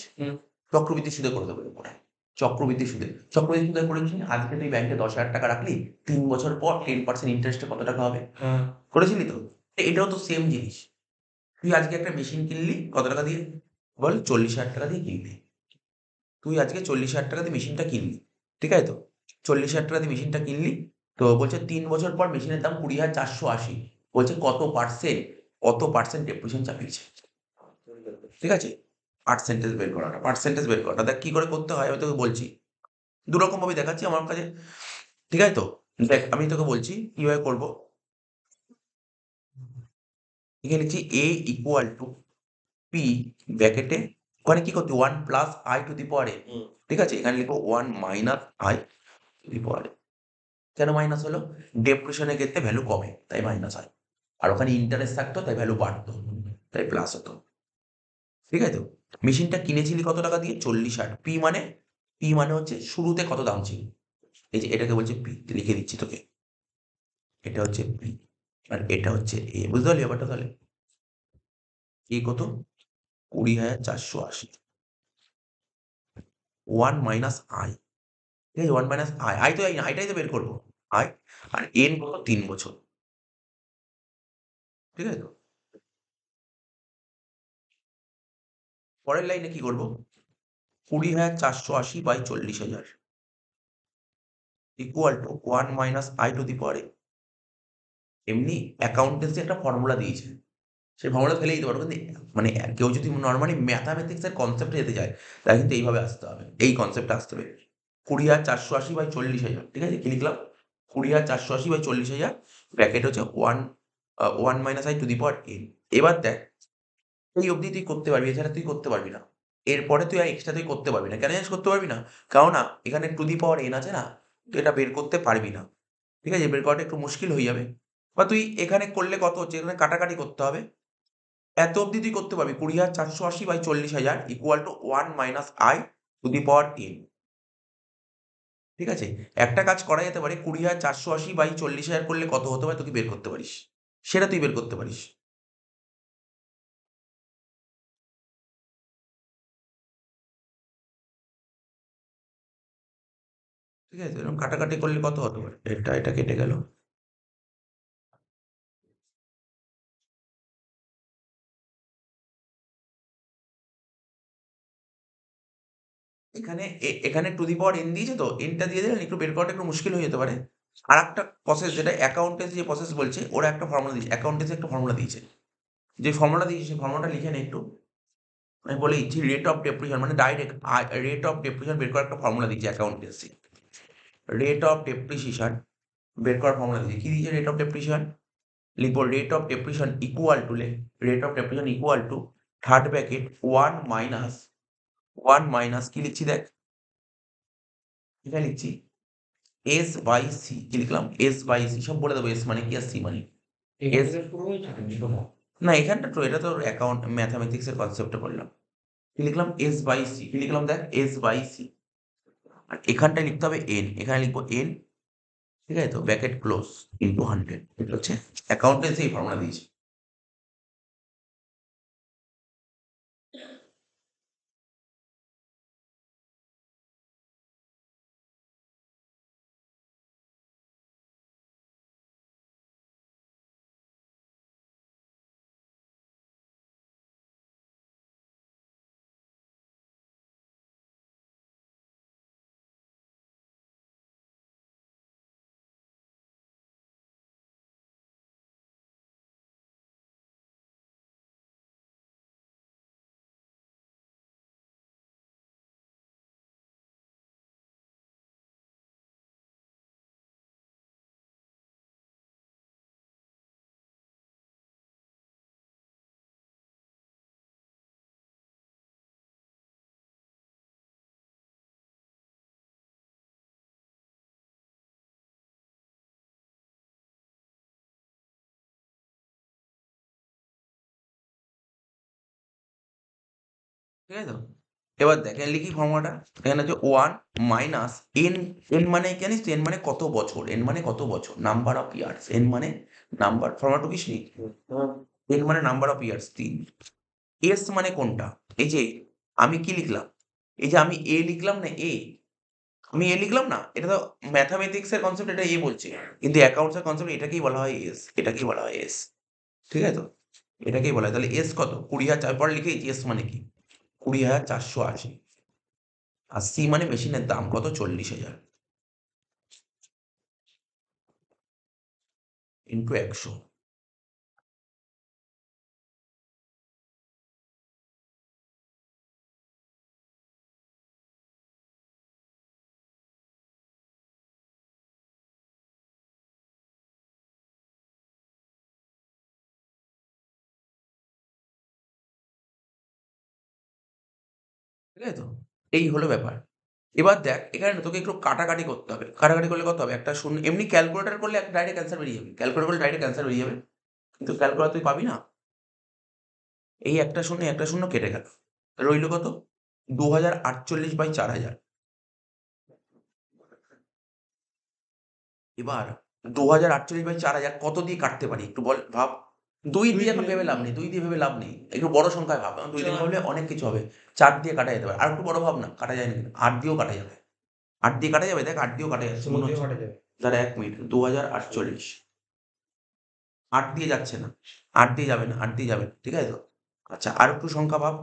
চক্রবৃদ্ধি সুদে করে দেবো এরপরে। চক্রবৃদ্ধি সুদে করেছিস, আজকে তুই ব্যাংকে 10,000 টাকা রাখলি, 3 বছর পর 10% ইন্টারেস্টে কত টাকা হবে? করেছিলি তো? এটাও তো সেম জিনিস। তুই আজকে একটা মেশিন কিনলি কত টাকা দিয়ে? বল, 40,000 টাকা দিয়ে কিনলি। তুই আজকে 40,000 টাকা দিয়ে মেশিনটা কিনলি, ঠিক আছে তো? 40,000 টাকা দিয়ে মেশিনটা কিনলি, তো বলছে 3 বছর পর মেশিনের দাম 20,480। বলছে কত পার্সেন্ট ডেপ্রিসিয়েশন চাপিয়েছে, ঠিক আছে? পার্সেন্টেজ বের করাটা দেখ কি করে করতে হয়, আমি তোকে বলছি। 2 রকম ভাবে দেখাচ্ছি আমার কাছে, ঠিক আছে তো? দেখ আমি তোকে বলছি কিভাবে করবো। এখানে লিখছি A ইকুয়াল টু P ব্র্যাকেটে, ওখানে কি করতে? 1 plus I two the power n, ঠিক আছে? এখানে লিখবো 1 minus I two the power n। কেন মাইনাস হলো? ডেপ্রিসিয়েশনের ক্ষেত্রে ভ্যালু কমে, তাই মাইনাস হয়। আর ওখানে ইন্টারেস্ট থাকতো, তাই ভ্যালু বাড়তো, তাই প্লাস হতো, ঠিক আছে তো? মেশিনটা কিনেছিলি কত টাকা দিয়ে? 40,000। পি মানে হচ্ছে শুরুতে কত দাম ছিল, এই যে এটাকে বলছে পি, লিখে দিচ্ছি তোকে। এটা হচ্ছে পি, আর এটা হচ্ছে এ, বুঝতে পারলি ব্যাপারটা তাহলে? এ কত? 20,480, 1 মাইনাস আই, ঠিক আছে? 1 মাইনাস আই, আই তো জানি না, আইটাই তো বের করবো, আই। আর এন কত? 3 বছর, ঠিক আছে তো? পরের লাইনে কি করবো? 20,480 by 40,000 equal to 1 minus I to the power n। এমনি অ্যাকাউন্টেন্সি একটা ফর্মুলা দিয়েছে, সেই ফর্মুলা ফেলে দিতে পারো, কিন্তু মানে কেউ যদি নর্মালি ম্যাথামেটিক্স এর কনসেপ্টে যেতে চায়, তাহলে কিন্তু এইভাবে আসতে হবে, এই কনসেপ্টে আসতে হবে। 20,480 বাই 40,000, ঠিক আছে? কি লিখলাম? 20,480 বাই 40,000 ব্র্যাকেট হচ্ছে 1 minus I to the power n। এবার দেখ, এই অবধি তুই করতে পারবি, এছাড়া তুই করতে পারবি না। এরপরে তুই আর এক্সট্রা তুই করতে পারবি না। কেন জানিস করতে পারবি না? কারণ না, এখানে টু দি পাওয়ার n আছে না, তুই এটা বের করতে পারবি না, ঠিক আছে? বের করাটা একটু মুশকিল হয়ে যাবে। বা তুই এখানে করলে কত হচ্ছে, এখানে কাটাকাটি করতে হবে। এত অবধি তুই করতে পারবি, 20,480 by 40,000 equal to 1 minus I to the power n। ঠিক আছে? একটা কাজ করা যেতে পারে 20,480 বাই 40,000 করলে কত হতে পারে তুই বের করতে পারিস। সেটা তুই বের করতে পারিস। ঠিক আছে? এরকম কাটাকাটি করলে কত হতে পারে? এটা কেটে গেল। এখানে টু দি পাওয়ার n দিয়েছে তো, n টা দিয়ে দিলে একটু বের করাটা একটু মুশকিল হয়ে যেতে পারে। আরেকটা প্রসেস যেটা অ্যাকাউন্টেন্সি যে প্রসেস বলছে, ওরা একটা ফর্মুলা দিয়েছে। অ্যাকাউন্টেন্সি একটা ফর্মুলা দিয়েছে। যে ফর্মুলা দিয়েছে সেই ফর্মুলাটা লিখে নে একটু। আমি বলে দিচ্ছি রেট অফ ডেপ্রিসিয়েশন মানে ডাইরেক্ট রেট অফ ডেপ্রিসিয়েশন বের করার একটা ফর্মুলা দিয়েছে অ্যাকাউন্টেন্সি। রেট অফ ডেপ্রিসিয়েশন বের করার ফর্মুলা দিয়েছে। কি দিয়েছে রেট অফ ডেপ্রিসিয়েশন? লিখবো rate of depreciation equal to rate of depreciation equal to third bracket 1 minus কি লিখছি দেখ, এখানে লিখছি এস বাই সি। কি লিখলাম? S by C. সব বলে দেবো এস মানে কি আর সি মানে এস। না এখানটা তো এটা তো অ্যাকাউন্ট ম্যাথামেটিক্স এর কনসেপ্টে করলাম। কি লিখলাম? S by C. কি লিখলাম দেখ? S by C. আর এখানটায় লিখতে হবে এন। এখানে লিখবো এন। ঠিক আছে তো? Bracket close into 100। এটা হচ্ছে অ্যাকাউন্টেন্সি এই ফর্মুলা দিয়েছে। ঠিক আছে তো? এবার দেখ এখানে লিখি ফর্মুলাটা। এখানে হচ্ছে 1 মাইনাস এন। এন মানে কি জানিস তো? এন মানে কত বছর। এন মানে কত বছর? Number of years. এন মানে নাম্বার। ফর্মুলাটা কি শিখ? এন মানে নাম্বার অফ ইয়ার্স 3। এস মানে কোনটা? এই যে আমি কি লিখলাম? এই যে আমি এ লিখলাম না এ, আমি এ লিখলাম না? এটা তো ম্যাথামেটিক্স এর কনসেপ্ট, এটা এ বলছে। কিন্তু অ্যাকাউন্টস এর কনসেপ্ট এটাকেই বলা হয় এস। এটাকেই বলা হয় এস। ঠিক আছে তো? এটাকেই বলা হয়। তাহলে এস কত? 20,000 পরে লিখেছি এস মানে কি? 20,480। আর সি মানে মেশিনের দাম কত? 40,000 ইন্টু 100। ঠিক আছে তো? এই হলো ব্যাপার। এবার দেখ এখানে না তোকে একটু কাটাকাটি করতে হবে। কাটাকাটি করলে কত হবে? একটা শূন্য এমনি ক্যালকুলেটর করলে ডাইরেক্ট অ্যান্সার বেরিয়ে যাবে। ক্যালকুলেটর করলে ডাইরেক্ট অ্যান্সার বেরিয়ে যাবে। কিন্তু ক্যালকুলেটর তুই পাবি না। এই একটা শূন্য কেটে গেল। রইল কত? 2048/4000। এবার 2048/4000 কত দিয়ে কাটতে পারি একটু বল, ভাব। 2 দিয়ে এখন ভেবে লাভ নেই। 2 দিয়ে ভেবে লাভ নেই। একটু বড় সংখ্যায় ভাব। 2 দিয়ে ভাবলে অনেক কিছু হবে। 4 দিয়ে কাটা যেতে পারে। আরেকটু বড় ভাব না, কাটা যায় নাকি? 8 দিয়েও কাটা যাবে। 8 দিয়ে কাটা যাবে? দেখ 8 দিয়েও কাটা যাচ্ছে মনে হচ্ছে। দাঁড়া 1 মিনিট। 2048। 8 দিয়ে যাচ্ছে না। 8 দিয়ে যাবে না, 8 দিয়ে যাবে না। ঠিক আছে তো? আচ্ছা আরেকটু সংখ্যা ভাব।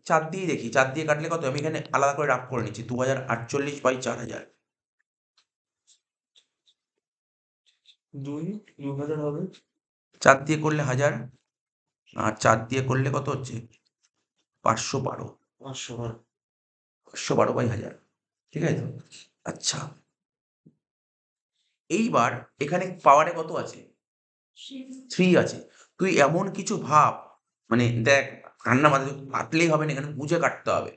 4 দিয়েই দেখি। 4 দিয়ে কাটলে কত? আমি এখানে আলাদা করে রাফ করে নিচ্ছি। 2048/4000। 2000 হবে। 4 দিয়ে করলে 1000। আর 4 দিয়ে করলে কত হচ্ছে? 512। 512/1000। ঠিক আছে তো? আচ্ছা। এইবার এখানে পাওয়ারে কত আছে? 3 আছে। তুই এমন কিছু ভাব, মানে দেখ ঠান্ডা মাথায় কাটলেই হবে না, এখানে বুঝে কাটতে হবে।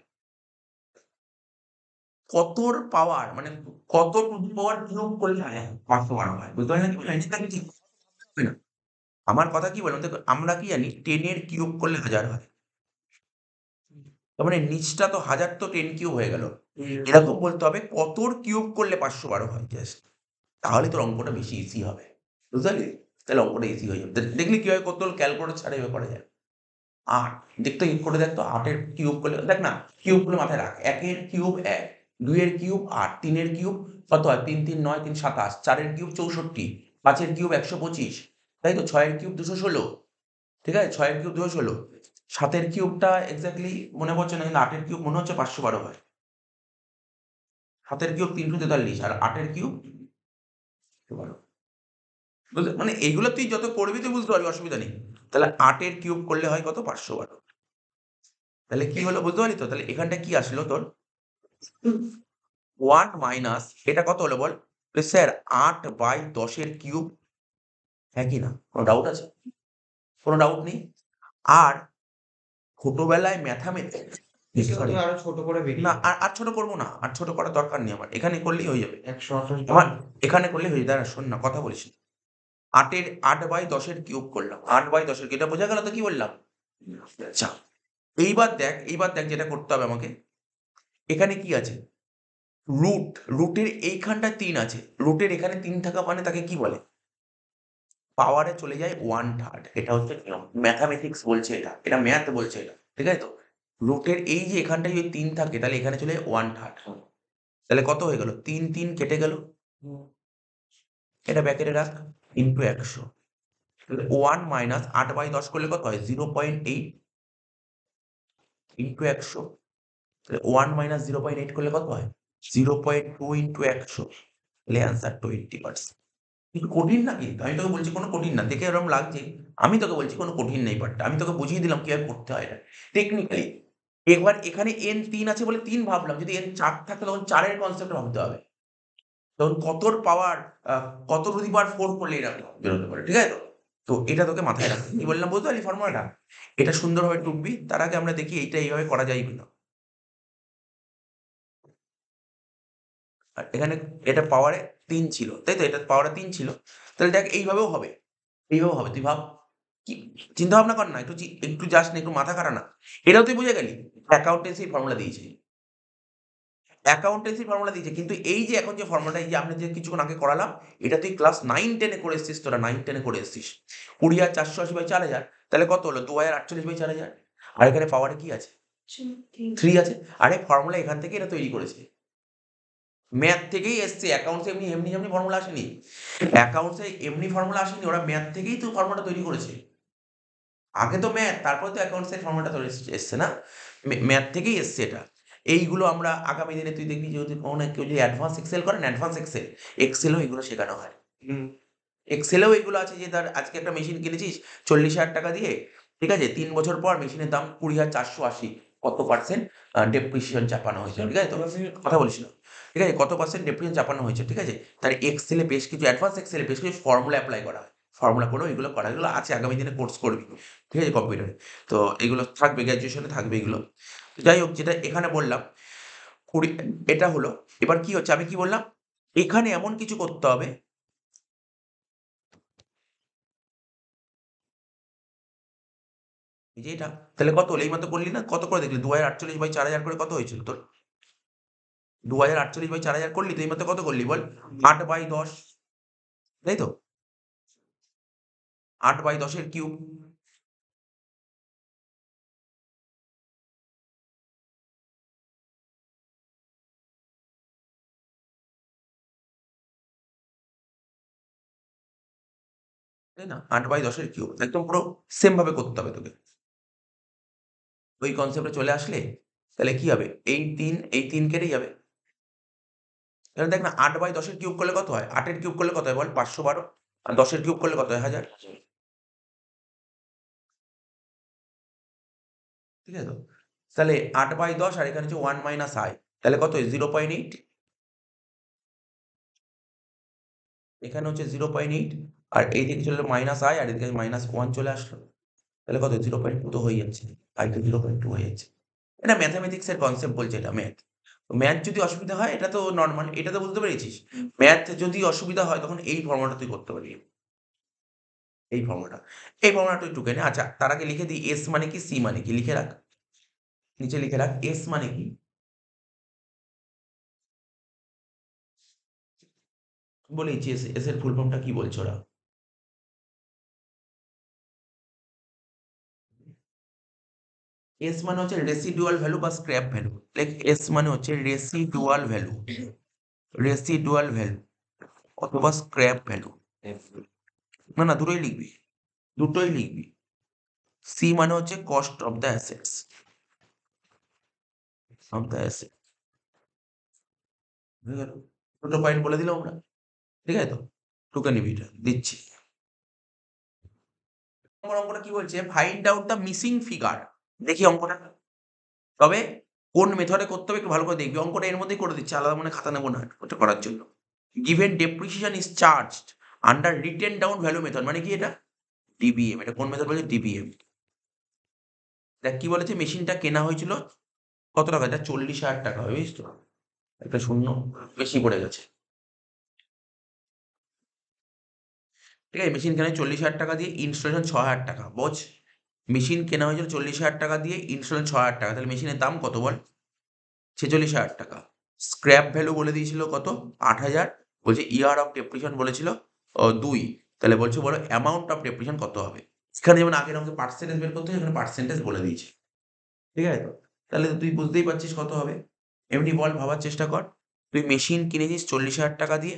কতর পাওয়ার মানে কত টু দি পাওয়ার কিউব করলে 512 হয়? বুঝতে পারলি না কি বললাম? এটা কিছু হবে না। আমার কথা কি বললাম? দেখো আমরা কি জানি 10 এর কিউব করলে 1000 হয়। তার মানে নিচটা তো 1000 তো 10 কিউব হয়ে গেল। এরকম বলতে হবে কতর কিউব করলে 512 হয় জাস্ট। তাহলে তোর অঙ্কটা বেশি ইজি হবে। বুঝতে পারলি? তাহলে অঙ্কটা ইজি হয়ে যাবে। দেখলি কিভাবে করতে হলো ক্যালকুলেটর ছাড়া এভাবে করা যায়। 8 দেখতো করে দেখ তো 8 এর কিউব করলে দেখ না কিউব গুলো মাথায় রাখ। 1 এর কিউব 1, 2 এর কিউব 8, 3 এর কিউব কত হয়? 3 3 9 3 27, 4 এর কিউব 64, 5 এর কিউব 125, তাই তো? 6 এর কিউব 216, ঠিক আছে? 6 এর কিউব 216, 7 এর কিউবটা এক্সাক্টলি মনে পড়ছে না, কিন্তু 8 এর কিউব মনে হচ্ছে 512 হয়। 7 এর কিউব 343 আর 8 এর কিউব 512। বুঝলে? মানে এইগুলো তুই যত করবি তুই বুঝতে পারবি, অসুবিধা নেই। তাহলে 8 এর কিউব করলে হয় কত? 512। তাহলে কি হলো বুঝতে পারলি তো? তাহলে এখানটা কি আসলো তোর? 1 মাইনাস এটা কত হলো বল? স্যার 8/10 এর কিউব। হ্যাঁ কি না? কোনো ডাউট আছে? কোনো ডাউট নেই? আর ছোটবেলায় ম্যাথামেটিক্স সরি আরো ছোট করে না বেরিয়ে আর ছোট করব না। আর ছোট করার দরকার নেই আমার। এখানে করলেই হয়ে যাবে। 128 আমার এখানে করলেই হয়ে যাবে। দাঁড়া শোন না, কথা বলিস না। 8/10 এর কিউব করলাম। 8/10 এর এটা বোঝা গেল তো কি বললাম? আচ্ছা। এইবার দেখ যেটা করতে হবে আমাকে। এখানে কি আছে? রুটের এইখানটায় 3 আছে। রুটের এখানে 3 থাকা মানে তাকে কি বলে? পাওয়ারে চলে যায় 1/3। এটা হচ্ছে নিয়ম। ম্যাথামেটিক্স বলছে এটা। এটা ম্যাথ বলছে এটা। ঠিক আছে তো? রুটের এই যে এখানটায় যদি 3 থাকে তাহলে এখানে চলে যায় 1/3। তাহলে কত হয়ে গেল? 3 3 কেটে গেল। এটা ব্র্যাকেটে রাখ ইনটু 100। তাহলে 1 মাইনাস 8/10 করলে কত হয়? 0.8 ইনটু 100। তাহলে 1 মাইনাস 0.8 করলে কত হয়? 0.2 ইনটু 100। তাহলে অ্যান্সার 20%। কিন্তু কঠিন না কিন্তু। আমি তোকে বলছি কোনো কঠিন না। দেখে এরকম লাগছে। আমি তোকে বলছি কোনো কঠিন নেই পার্টটা। আমি তোকে বুঝিয়ে দিলাম কিভাবে করতে হয় এটা। টেকনিক্যালি। এবার এখানে n 3 আছে বলে 3 ভাবলাম। যদি n 4 থাকতো তখন 4 এর কনসেপ্টে ভাবতে হবে। তখন কতর পাওয়ার কত টু দি পাওয়ার 4 করলে এরকম বেরোতে পারে। ঠিক আছে তো? তো এটা তোকে মাথায় রাখতে হবে। কি বললাম বুঝতে পারলি ফর্মুলাটা? এটা সুন্দরভাবে টুকবি। তার আগে আমরা দেখি এইটা এইভাবে করা যায় কিনা। আর এখানে এটা পাওয়ারে 3 ছিল। তাই তো? এটা পাওয়ারে 3 ছিল। তাহলে দেখ এইভাবেও হবে। এইভাবেও হবে। তুই ভাব। কি চিন্তা ভাবনা কর না। একটু জাস্ট না একটু মাথা খাটা না। এটাও তুই বুঝে গেলি? অ্যাকাউন্টেন্সি ফর্মুলা দিয়েছে। অ্যাকাউন্টেন্সি ফর্মুলা দিয়েছে। কিন্তু এই যে এখন যে ফর্মুলাটা এই যে আমরা যে কিছুক্ষণ আগে করালাম, এটা তুই ক্লাস 9-10 এ করে এসেছিস তোরা 9-10 এ করে এসেছিস। 20,480/4000 তাহলে কত হলো? 2048/4000 আর এখানে পাওয়ারে কি আছে? 3 আছে। আরে ফর্মুলা এখান থেকে এটা তৈরি করেছে। ম্যাথ থেকেই এসছে। অ্যাকাউন্টস এমনি ফর্মুলা আসেনি। অ্যাকাউন্টস এ এমনি ফর্মুলা আসেনি। ওরা ম্যাথ থেকেই তো ফর্মুলাটা তৈরি করেছে। আগে তো ম্যাথ তারপরে তো অ্যাকাউন্টস এর ফর্মুলাটা তো এসছে না? ম্যাথ থেকেই এসছে এটা। এইগুলো আমরা আগামী দিনে তুই দেখবি যদি কোনো কেউ যদি অ্যাডভান্স এক্সেল করেন, এক্সেলেও এগুলো শেখানো হয়। এক্সেলেও এগুলো আছে যে ধর আজকে একটা মেশিন কিনেছিস 40,000 টাকা দিয়ে, ঠিক আছে? 3 বছর পর মেশিনের দাম 20,480 কত পার্সেন্ট ডেপ্রিসিয়েশন চাপানো হয়েছে, ঠিক আছে তো? কথা বলিস না। ঠিক আছে? কত পার্সেন্ট ডেপ্রিসিয়েশন চাপানো হয়েছে, ঠিক আছে? তার এক্সেলে বেশ কিছু অ্যাডভান্স এক্সেলে বেশ কিছু ফর্মুলা এপ্লাই করা হয়। ফর্মুলা করেও এগুলো করা। এগুলো আছে আগামী দিনে কোর্স করবি। ঠিক আছে? কম্পিউটারে। তো এগুলো থাকবে গ্র্যাজুয়েশনে থাকবে এগুলো। যাই হোক যেটা এখানে বললাম 20 এটা হলো। এবার কি হচ্ছে আমি কি বললাম? এখানে এমন কিছু করতে হবে এই যে এটা। তাহলে কত হলো? এইমাত্র করলি না? কত করে দেখলি? 2048/4000 করে কত হয়েছিল তোর? 2048/4000 করলি তো এইমাত্র কত করলি বল? 8/10 তাই তো? 8/10 এর কিউব। তাই না? 8/10 এর কিউব। একদম পুরো সেম ভাবে করতে হবে তোকে। ওই কনসেপ্টে চলে আসলে তাহলে কি হবে? এই 3 কেটেই যাবে। এবার দেখ না 8/10 এর কিউব করলে কত হয়? 8 এর কিউব করলে কত হয় বল? 512 আর 10 এর কিউব করলে কত হয়? 1000 ঠিক আছে তো? তাহলে 8/10 আর এখানে হচ্ছে 1 মাইনাস i তাহলে কত হয়? 0.8 এখানে হচ্ছে 0.8 আর এইদিকে চলে এলো মাইনাস i আর এদিকে -1 চলে আসলো। তাহলে কত? 0.2 তো হয়ে যাচ্ছে। i তো 0.2 হয়ে যাচ্ছে। এটা ম্যাথমেটিক্স এর কনসেপ্ট বলছে এটা ম্যাথ। তো ম্যাথ যদি অসুবিধা হয় এটা তো নরমাল। এটা তো বুঝতে পেরেছিস? ম্যাথ যদি অসুবিধা হয় তখন এই ফর্মুলাটা তুই করতে পারবি। এই ফর্মুলাটা। এই ফর্মুলাটা তুই টুকে নে। আচ্ছা তার আগে লিখে দিই S মানে কি C মানে কি লিখে রাখ। নিচে লিখে রাখ এস মানে কি, বলেছি এস, এস এর ফুল ফর্মটা কি বলছো ওরা? এস মানে হচ্ছে রেসিডুয়াল ভ্যালু বা স্ক্র্যাপ ভ্যালু। লাইক এস মানে হচ্ছে রেসিডুয়াল ভ্যালু, রেসিডুয়াল ভ্যালু অথবা স্ক্র্যাপ ভ্যালু। না না, দুটোই লিখবি, দুটোই লিখবি। সি মানে হচ্ছে cost of the assets, of the asset. হয়ে গেল, দুটো পয়েন্ট বলে দিলাম আমরা, ঠিক আছে তো? টুকে নিবি, এটা দিচ্ছি। অঙ্কটা কি বলছে, find out the missing figure. দেখি অঙ্কটা, তবে কোন মেথডে করতে হবে একটু ভালো করে দেখবি। অঙ্কটা এর মধ্যেই করে দিচ্ছে, আলাদা মানে খাতা নেবো না ওটা করার জন্য। Given depreciation is charged under written down value method, মানে কি এটা? ডিবিএম। এটা কোন মেথড বলছে? ডিবিএম। দেখ কি বলেছে, মেশিনটা কেনা হয়েছিল কত টাকা? এটা 40,000 টাকা, বুঝিস তো? একটা শূন্য বেশি পড়ে গেছে, ঠিক আছে? মেশিন কেনা 40,000 টাকা দিয়ে, ইনস্টলেশন 6,000 টাকা, বোঝ? মেশিন কেনা হয়েছিল 40,000 টাকা দিয়ে, ইনস্টলেশন 6,000 টাকা, তাহলে মেশিনের দাম কত বল? 46,000 টাকা। স্ক্র্যাপ ভ্যালু বলে দিয়েছিল কত? 8,000। বলছে ইয়ার অফ ডেপ্রিসিয়েশন বলেছিল 2, তাহলে বলছে বলো অ্যামাউন্ট অফ ডেপ্রিসিয়েশন কত হবে? এখানে যেমন আগের আমাকে পার্সেন্টেজ বের করতে হয়, এখানে পার্সেন্টেজ বলে দিয়েছে, ঠিক আছে তো? তাহলে তুই বুঝতেই পারছিস কত হবে। এমনি বল, ভাবার চেষ্টা কর। তুই মেশিন কিনেছিস 40,000 টাকা দিয়ে,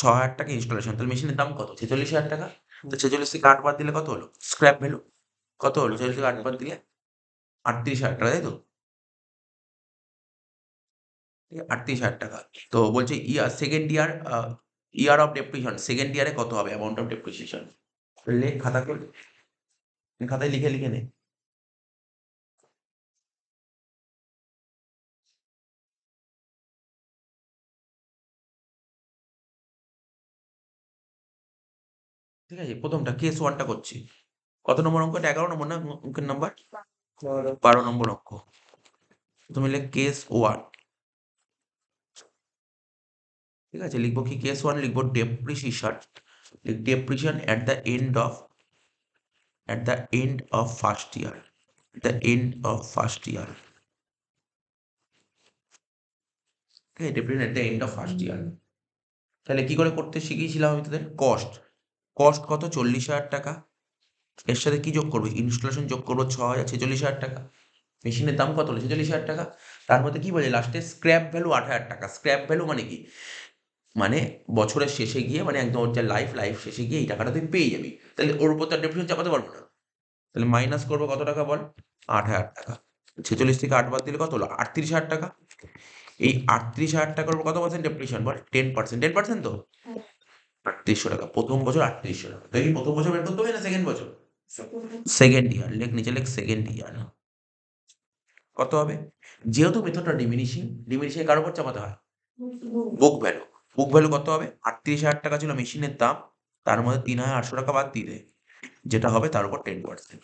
6,000 টাকা ইনস্টলেশন, তাহলে মেশিনের দাম কত? 46,000 টাকা। তো 46 থেকে 8 বাদ দিলে কত হলো? স্ক্র্যাপ ভ্যালু কত হলো? 46 থেকে 8 বাদ দিলে 38,000 টাকা, তাই তো? ঠিক আছে, 38,000 টাকা। তো বলছে year, second year, year of depreciation, second ইয়ারে কত হবে অ্যামাউন্ট অফ ডেপ্রিসিয়েশন? লেখ খাতা করে, খাতায় লিখে লিখে নে। ঠিক আছে, প্রথমটা কেস ওয়ানটা করছি। কত নম্বর অঙ্ক? এটা 11 নম্বর না অঙ্কের নাম্বার? 12 নম্বর অঙ্ক। তুমি লেখ কেস ওয়ান। ঠিক আছে, লিখবো কি? কেস ওয়ান লিখবো depreciation, depreciation at the end of first year, the end of first year, ঠিক আছে? Depreciation at the end of first year। তাহলে কি করে করতে শিখিয়েছিলাম আমি তোদের? কস্ট, কস্ট কত? 40,000 টাকা। এর সাথে কি যোগ করবো? ইনস্টলেশন যোগ করবো 6,000, 46,000 টাকা। মেশিনের দাম কত হলো? 46,000 টাকা। তার মধ্যে কি বলে লাস্টে? স্ক্র্যাপ ভ্যালু 8,000 টাকা। স্ক্র্যাপ ভ্যালু মানে কি? মানে বছরের শেষে গিয়ে, মানে একদম ওর যা লাইফ শেষে গিয়ে এই টাকাটা তুই পেয়ে যাবি। তাহলে ওর উপর তার ডেপ্রিসিয়েশন চাপাতে পারবো না। তাহলে মাইনাস করবো কত টাকা বল? 8,000 টাকা। 46 থেকে 8 বাদ দিলে কত হলো? 38,000 টাকা। এই 38,000 টাকার উপর কত পার্সেন্ট ডেপ্রিসিয়েশন বল? 10%। 10% তো 3800 টাকা। প্রথম বছর 3800 টাকা। তাই কি প্রথম বছর বের করতে হবে না সেকেন্ড বছর? Second year. লেখ নিচে, লেখ সেকেন্ড ইয়ার। কত হবে? যেহেতু মেথডটা ডিমিনিশিং, ডিমিনিশিং কার উপর চাপাতে হয়? Book value. বুক ভ্যালু কত হবে? 38,000 টাকা ছিল মেশিনের দাম, তার মধ্যে 3,800 টাকা বাদ দিয়ে দে, যেটা হবে তার উপর 10%।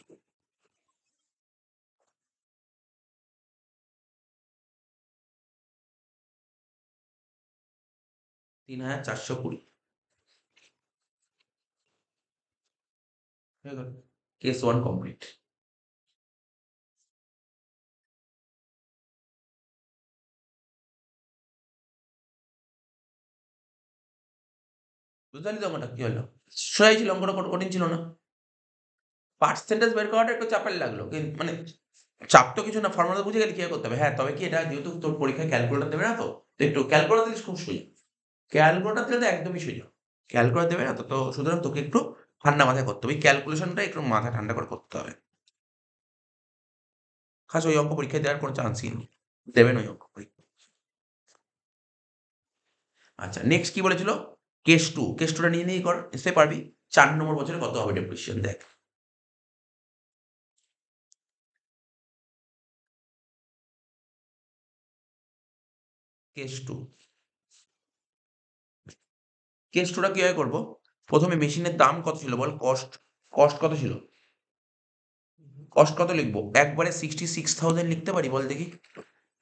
3,420 হয়ে গেল। Case one complete. বুঝতে পারলি তো অঙ্কটা কি হলো? সোজাই ছিল অঙ্কটা, কঠিন ছিল না। পার্সেন্টেজ বের করাটা একটু চাপের লাগলো, মানে চাপ তো কিছু না, ফর্মুলা বুঝে গেলে কি আর করতে হবে। হ্যাঁ, তবে কি এটা যেহেতু তোর পরীক্ষায় ক্যালকুলেটর দেবে না, তো তো একটু ক্যালকুলেটর দিলে খুব সোজা। ক্যালকুলেটর দিলে তো একদমই সোজা। ক্যালকুলেটর দেবে না তো, সুতরাং তোকে একটু ঠান্ডা মাথায় করতে হবে। ক্যালকুলেশনটা একটু মাথা ঠান্ডা করে করতে হবে। খাস ওই অঙ্ক পরীক্ষায় দেওয়ার কোনো চান্সই নেই, দেবেন ওই অঙ্ক পরীক্ষা। আচ্ছা, নেক্সট কি বলেছিল? Case two. কেস টুটা নিয়ে নিয়ে কর, নিশ্চয়ই পারবি। 4 নম্বর বছরে কত হবে ডেপ্রিসিয়েশন দেখ। কেস টু, কেস টুটা কিভাবে করবো? প্রথমে মেশিনের দাম কত ছিল বল? কস্ট, কস্ট কত ছিল? কস্ট কত লিখবো? একবারে 66,000 লিখতে পারি বল দেখি?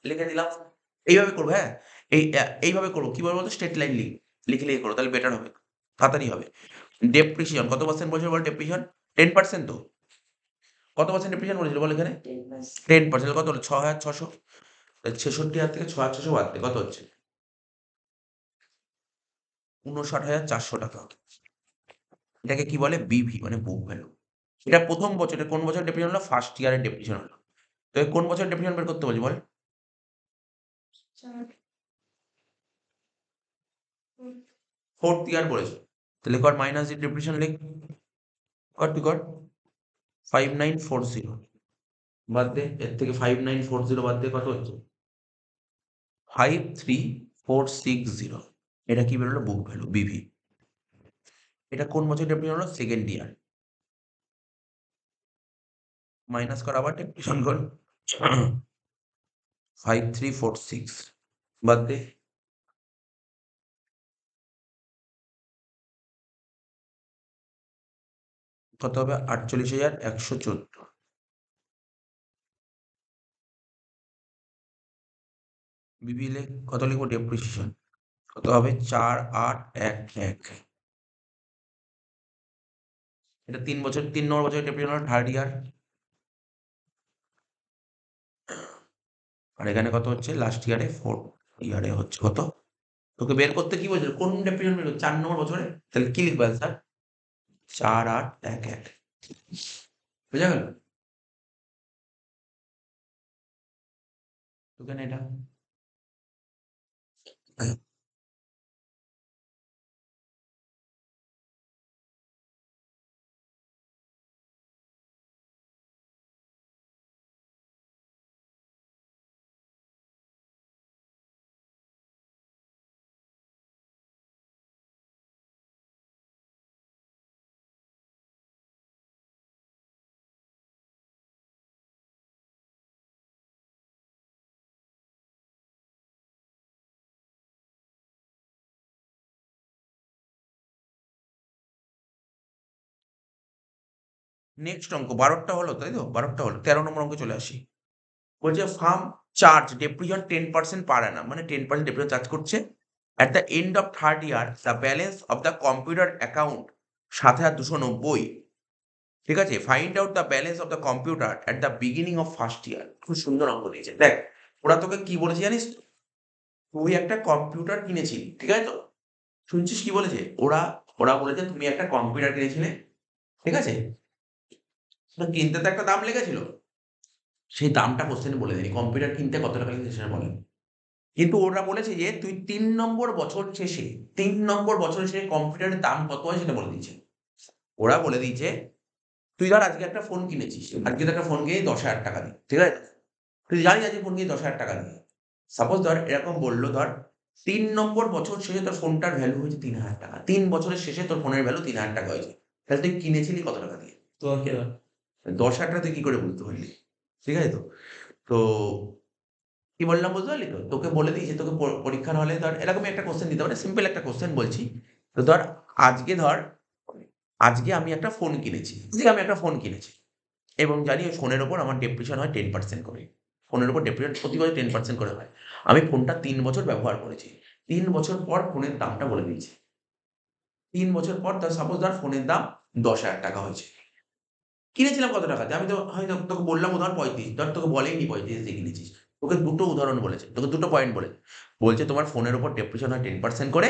লিখে দিলাম। এইভাবে করবো, হ্যাঁ। এইভাবে করবো। কি বলবো? স্ট্রেট লাইন লিখে লিখে করো, তাহলে বেটার হবে, তাড়াতাড়ি হবে। ডেপ্রিসিয়েশন কত পার্সেন্ট বলছে বল? ডেপ্রিসিয়েশন 10% তো। কত পার্সেন্ট ডেপ্রিসিয়েশন করেছিল বল এখানে? 10%। কত হলো? 6,600। 66,000 থেকে 6,600 বাদ দে, কত হচ্ছে? 59,400 টাকা। এটাকে কি বলে? বিভি, মানে বুক ভ্যালু। এটা প্রথম বছর, এটা কোন বছর ডেপ্রিসিয়েশন হলো? ফার্স্ট ইয়ারের ডেপ্রিসিয়েশন হলো। তোকে কোন বছর ডেপ্রিসিয়েশন বের করতে বলছি বল? ফোর্থ ইয়ার বলেছে। তাহলে কর মাইনাস দি ডেপ্রিসিয়েশন লিখ। কর তুই কর। 5940 বাদ দে, এর থেকে 5940 বাদ দে, কত হচ্ছে? 53,460। এটা কি বেরোলো? বুক ভ্যালু, বিভি। এটা কোন বছর ডেপ্রিসিয়েশন হলো? Second year. মাইনাস কর, আবার ডেপ্রিসিয়েশন কর। 5346 বাদ দে। কত হবে? 48,114। বিবি কত লিখবো? ডেপ্রিসিয়েশন কত হবে? 4811। এটা 3 বছর, 3 নম্বর বছর ডেপ্রিসিয়েশন হলো থার্ড ইয়ার। আর এখানে কত হচ্ছে? লাস্ট ইয়ারে, ফোর্থ ইয়ারে হচ্ছে কত? তোকে বের করতে কি বলছিল? কোন ডেপ্রিসিয়েশন বের করতে? 4 নম্বর বছরে। তাহলে কি লিখবে স্যার? 4811। বুঝা গেল? তোকে না এটা নেক্সট অঙ্ক 12টা হলো, তাই তো? 12টা হলো। 13 নম্বর অঙ্কে চলে আসি। বলছে ফার্ম চার্জ ডেপ্রিসিয়েশন 10% পার অ্যানাম, মানে 10% ডেপ্রিসিয়েশন চার্জ করছে। At the end of third year the balance of the computer account 7,290। ঠিক আছে? Find out the balance of the computer at the beginning of first year. খুব সুন্দর অঙ্ক দিয়েছে। দেখ, ওরা তোকে কি বলেছে জানিস তো? তুই একটা কম্পিউটার কিনেছিলি, ঠিক আছে তো? শুনছিস কি বলেছে? ওরা ওরা বলেছে তুমি একটা কম্পিউটার কিনেছিলে, ঠিক আছে? তো কিনতে তো একটা দাম লেগেছিল। সেই দামটা কোশ্চেনে বলে দেয়নি। কম্পিউটার কিনতে কত টাকা লেগেছে সেটা বলেনি। কিন্তু ওরা বলেছে যে তুই ৩ নম্বর বছর শেষে, ৩ নম্বর বছর শেষে কম্পিউটারের দাম কত হয় সেটা বলে দিয়েছে। ওরা বলে দিয়েছে, তুই ধর আজকে একটা ফোন কিনেছিস। আজকে তো একটা ফোন কিনে 10,000 টাকা দিয়ে। ঠিক আছে? তুই জানিস আজকে ফোন কিনে 10,000 টাকা দিয়ে। সাপোজ ধর এরকম বলল, ধর ৩ নম্বর বছর শেষে তোর ফোনটার ভ্যালু হয়েছে ৩,০০০ টাকা। ৩ বছরের শেষে তোর ফোনের ভ্যালু ৩,০০০ টাকা হয়েছে। তাহলে তুই কিনেছিলি কত টাকা দিয়ে? তো কে 10,000 টাকা তুই কি করে বুঝতে পারলি? ঠিক আছে তো? তো কি বললাম বুঝতে পারলি তো? তোকে বলে দিয়েছে, তোকে পরীক্ষার হলে ধর এরকমই একটা কোশ্চেন দিতে পারে। সিম্পল একটা কোশ্চেন বলছি। তো ধর আজকে ধর আজকে আমি একটা ফোন কিনেছি। আজকে আমি একটা ফোন কিনেছি এবং জানি ওই ফোনের উপর আমার ডেপ্রিসিয়েশন হয় 10% করে। ফোনের উপর ডেপ্রিসিয়েশন প্রতি বছর 10% করে হয়। আমি ফোনটা ৩ বছর ব্যবহার করেছি। ৩ বছর পর ফোনের দামটা বলে দিয়েছে। ৩ বছর পর সাপোজ ধর ফোনের দাম 10,000 টাকা হয়েছে। কিনেছিলাম কত টাকাতে? আমি তো হয়তো তোকে বললাম উদাহরণ 35, ধর তোকে বলেইনি 35 দিয়ে কিনেছিস। তোকে ২ টো উদাহরণ বলেছে। তোকে ২ টো পয়েন্ট বলেছে। বলছে তোমার ফোনের উপর ডেপ্রিসিয়েশন হয় 10% করে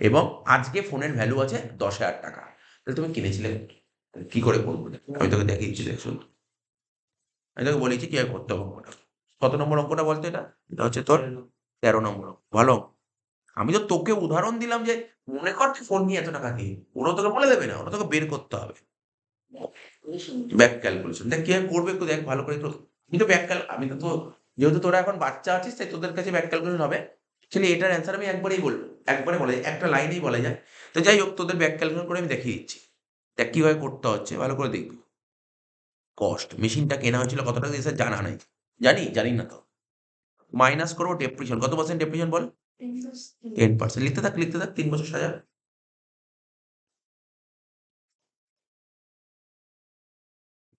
এবং আজকে ফোনের ভ্যালু আছে 10,000 টাকা। তাহলে তুমি কিনেছিলে কত? কি করে করব? আমি তোকে দেখিয়ে দিচ্ছি, দেখ শোন। আমি তোকে বলেছি কিভাবে করতে হবে অঙ্কটা। কত নম্বর অঙ্কটা বলতো এটা? এটা হচ্ছে তোর ১৩ নম্বর অঙ্ক। ভালো অঙ্ক। আমি তো তোকে উদাহরণ দিলাম যে মনে কর তুই ফোন নিয়ে এত টাকা দিয়ে। ওরা তোকে বলে দেবে না। ওরা তোকে বের করতে হবে। Back calculation. দেখ কিভাবে করবে একটু দেখ ভালো করে একটু। কিন্তু আমি তো যেহেতু তোরা এখন বাচ্চা আছিস তাই তোদের কাছে ব্যাক ক্যালকুলেশন হবে। অ্যাকচুয়ালি এটার অ্যান্সার আমি একবারেই বলব। একবারে বলা যায়। একটা লাইনেই বলা যায়। তো যাই হোক তোদের ব্যাক ক্যালকুলেশন করে আমি দেখিয়ে দিচ্ছি। দেখ কিভাবে করতে হচ্ছে ভালো করে দেখবি। কস্ট মেশিনটা কেনা হয়েছিল কত টাকা দিয়ে স্যার জানা নাই। জানি? জানি না তো। মাইনাস করব ডেপ্রিসিয়েশন। কত পার্সেন্ট ডেপ্রিসিয়েশন বল? 10%। লিখতে থাক ৩ বছর সাজা।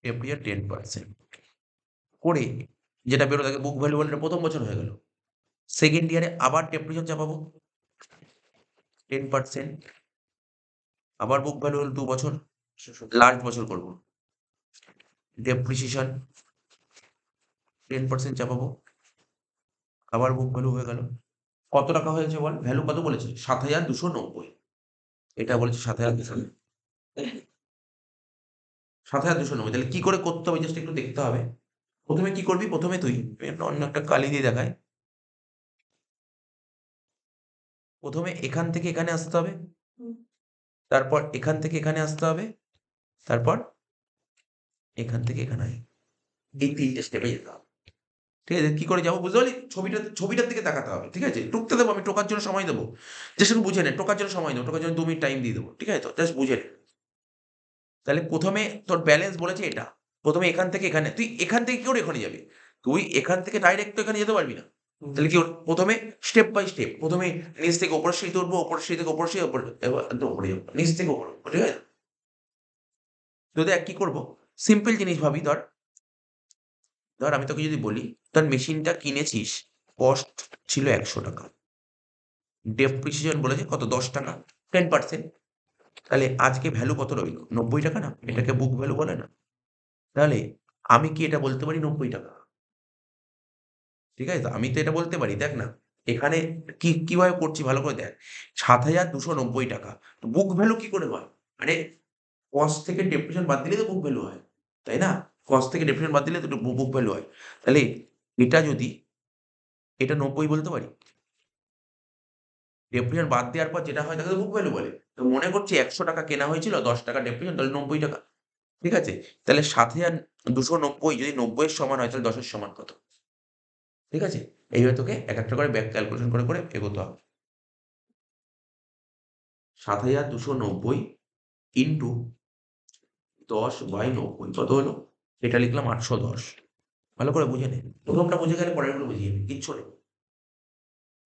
ডেপ্রিসিয়েশন 10% করে যেটা বেরো থাকে বুক ভ্যালু বলে, এটা প্রথম বছর হয়ে গেল। সেকেন্ড ইয়ারে আবার ডেপ্রিসিয়েশন চাপাবো 10%। আবার বুক ভ্যালু হলো ২ বছর। লাস্ট বছর করব। ডেপ্রিসিয়েশন 10% চাপাবো, আবার বুক ভ্যালু হয়ে গেল। কত টাকা হয়েছে বল? ভ্যালু কত বলেছে? 7,290। এটা বলেছে 7,290। 7,290। তাহলে কি করে করতে হবে জাস্ট একটু দেখতে হবে। প্রথমে কি করবি? প্রথমে তুই অন্য একটা কালি দিয়ে দেখায়। প্রথমে এখান থেকে এখানে আসতে হবে, তারপর এখান থেকে এখানে আসতে হবে, তারপর এখান থেকে এখানে আসবে। এই 3টে স্টেপে যেতে হবে। ঠিক আছে? কি করে যাবো বুঝতে পারলি? ছবিটার দিকে তাকাতে হবে। ঠিক আছে? টুকতে দেবো, আমি টোকার জন্য সময় দেবো। জাস্ট একটু বুঝে নে, টোকার জন্য সময় দেবো। টোকার জন্য 2 মিনিট টাইম দিয়ে দেবো। ঠিক আছে তো? জাস্ট বুঝে নে। তাহলে প্রথমে তোর ব্যালেন্স বলেছে এটা। প্রথমে এখান থেকে এখানে, তুই এখান থেকে কি করে এখানে যাবি? তুই এখান থেকে ডাইরেক্ট তো এখানে যেতে পারবি না। তাহলে কি প্রথমে স্টেপ বাই স্টেপ, প্রথমে নিচ থেকে উপরের সিঁড়িতে উঠবো, উপরের সিঁড়ি থেকে উপরের সিঁড়ি, এবার একদম উপরে যাবো, নিচ থেকে উপরে, ঠিক আছে? তো দেখ কি করবো, সিম্পল জিনিস ভাবি। ধর ধর আমি তোকে যদি বলি, তোর মেশিনটা কিনেছিস, কস্ট ছিল 100 টাকা, ডেপ্রিসিয়েশন বলেছে কত? 10 টাকা, 10%। তাহলে আজকে ভ্যালু কত রইল? 90 টাকা না? এটাকে বুক ভ্যালু বলে না? তাহলে আমি কি এটা বলতে পারি 90 টাকা? ঠিক আছে তো? আমি তো এটা বলতে পারি। দেখ না, এখানে কিভাবে করছি ভালো করে দেখ। 7,290 টাকা। তো বুক ভ্যালু কি করে হয়? মানে কস্ট থেকে ডেপ্রিসিয়েশন বাদ দিলে তো বুক ভ্যালু হয়। তাই না? কস্ট থেকে ডেপ্রিসিয়েশন বাদ দিলে তো বুক ভ্যালু হয়। তাহলে এটা যদি, এটা 90 বলতে পারি। ডেপ্রিসিয়েশন বাদ দেওয়ার পর যেটা হয় তাকে তো বুক ভ্যালু বলে। তো মনে করছি ১০০ টাকা কেনা হয়েছিল, ১০ টাকা ডেপ্রিসিয়েশন, তাহলে 90 টাকা। ঠিক আছে? তাহলে ৭,২৯০ যদি ৯০ এর সমান হয়, তাহলে ১০ এর সমান কত? ঠিক আছে? এইভাবে তোকে একটা করে ব্যাক ক্যালকুলেশন করে এগোতে হবে। ৭,২৯০ ইন্টু 10/৯০ কত হলো? এটা লিখলাম ৮১০। ভালো করে বুঝে নে। প্রথমটা বুঝে গেলে পরেরগুলো বুঝিয়ে নিবি। কিচ্ছু নেই।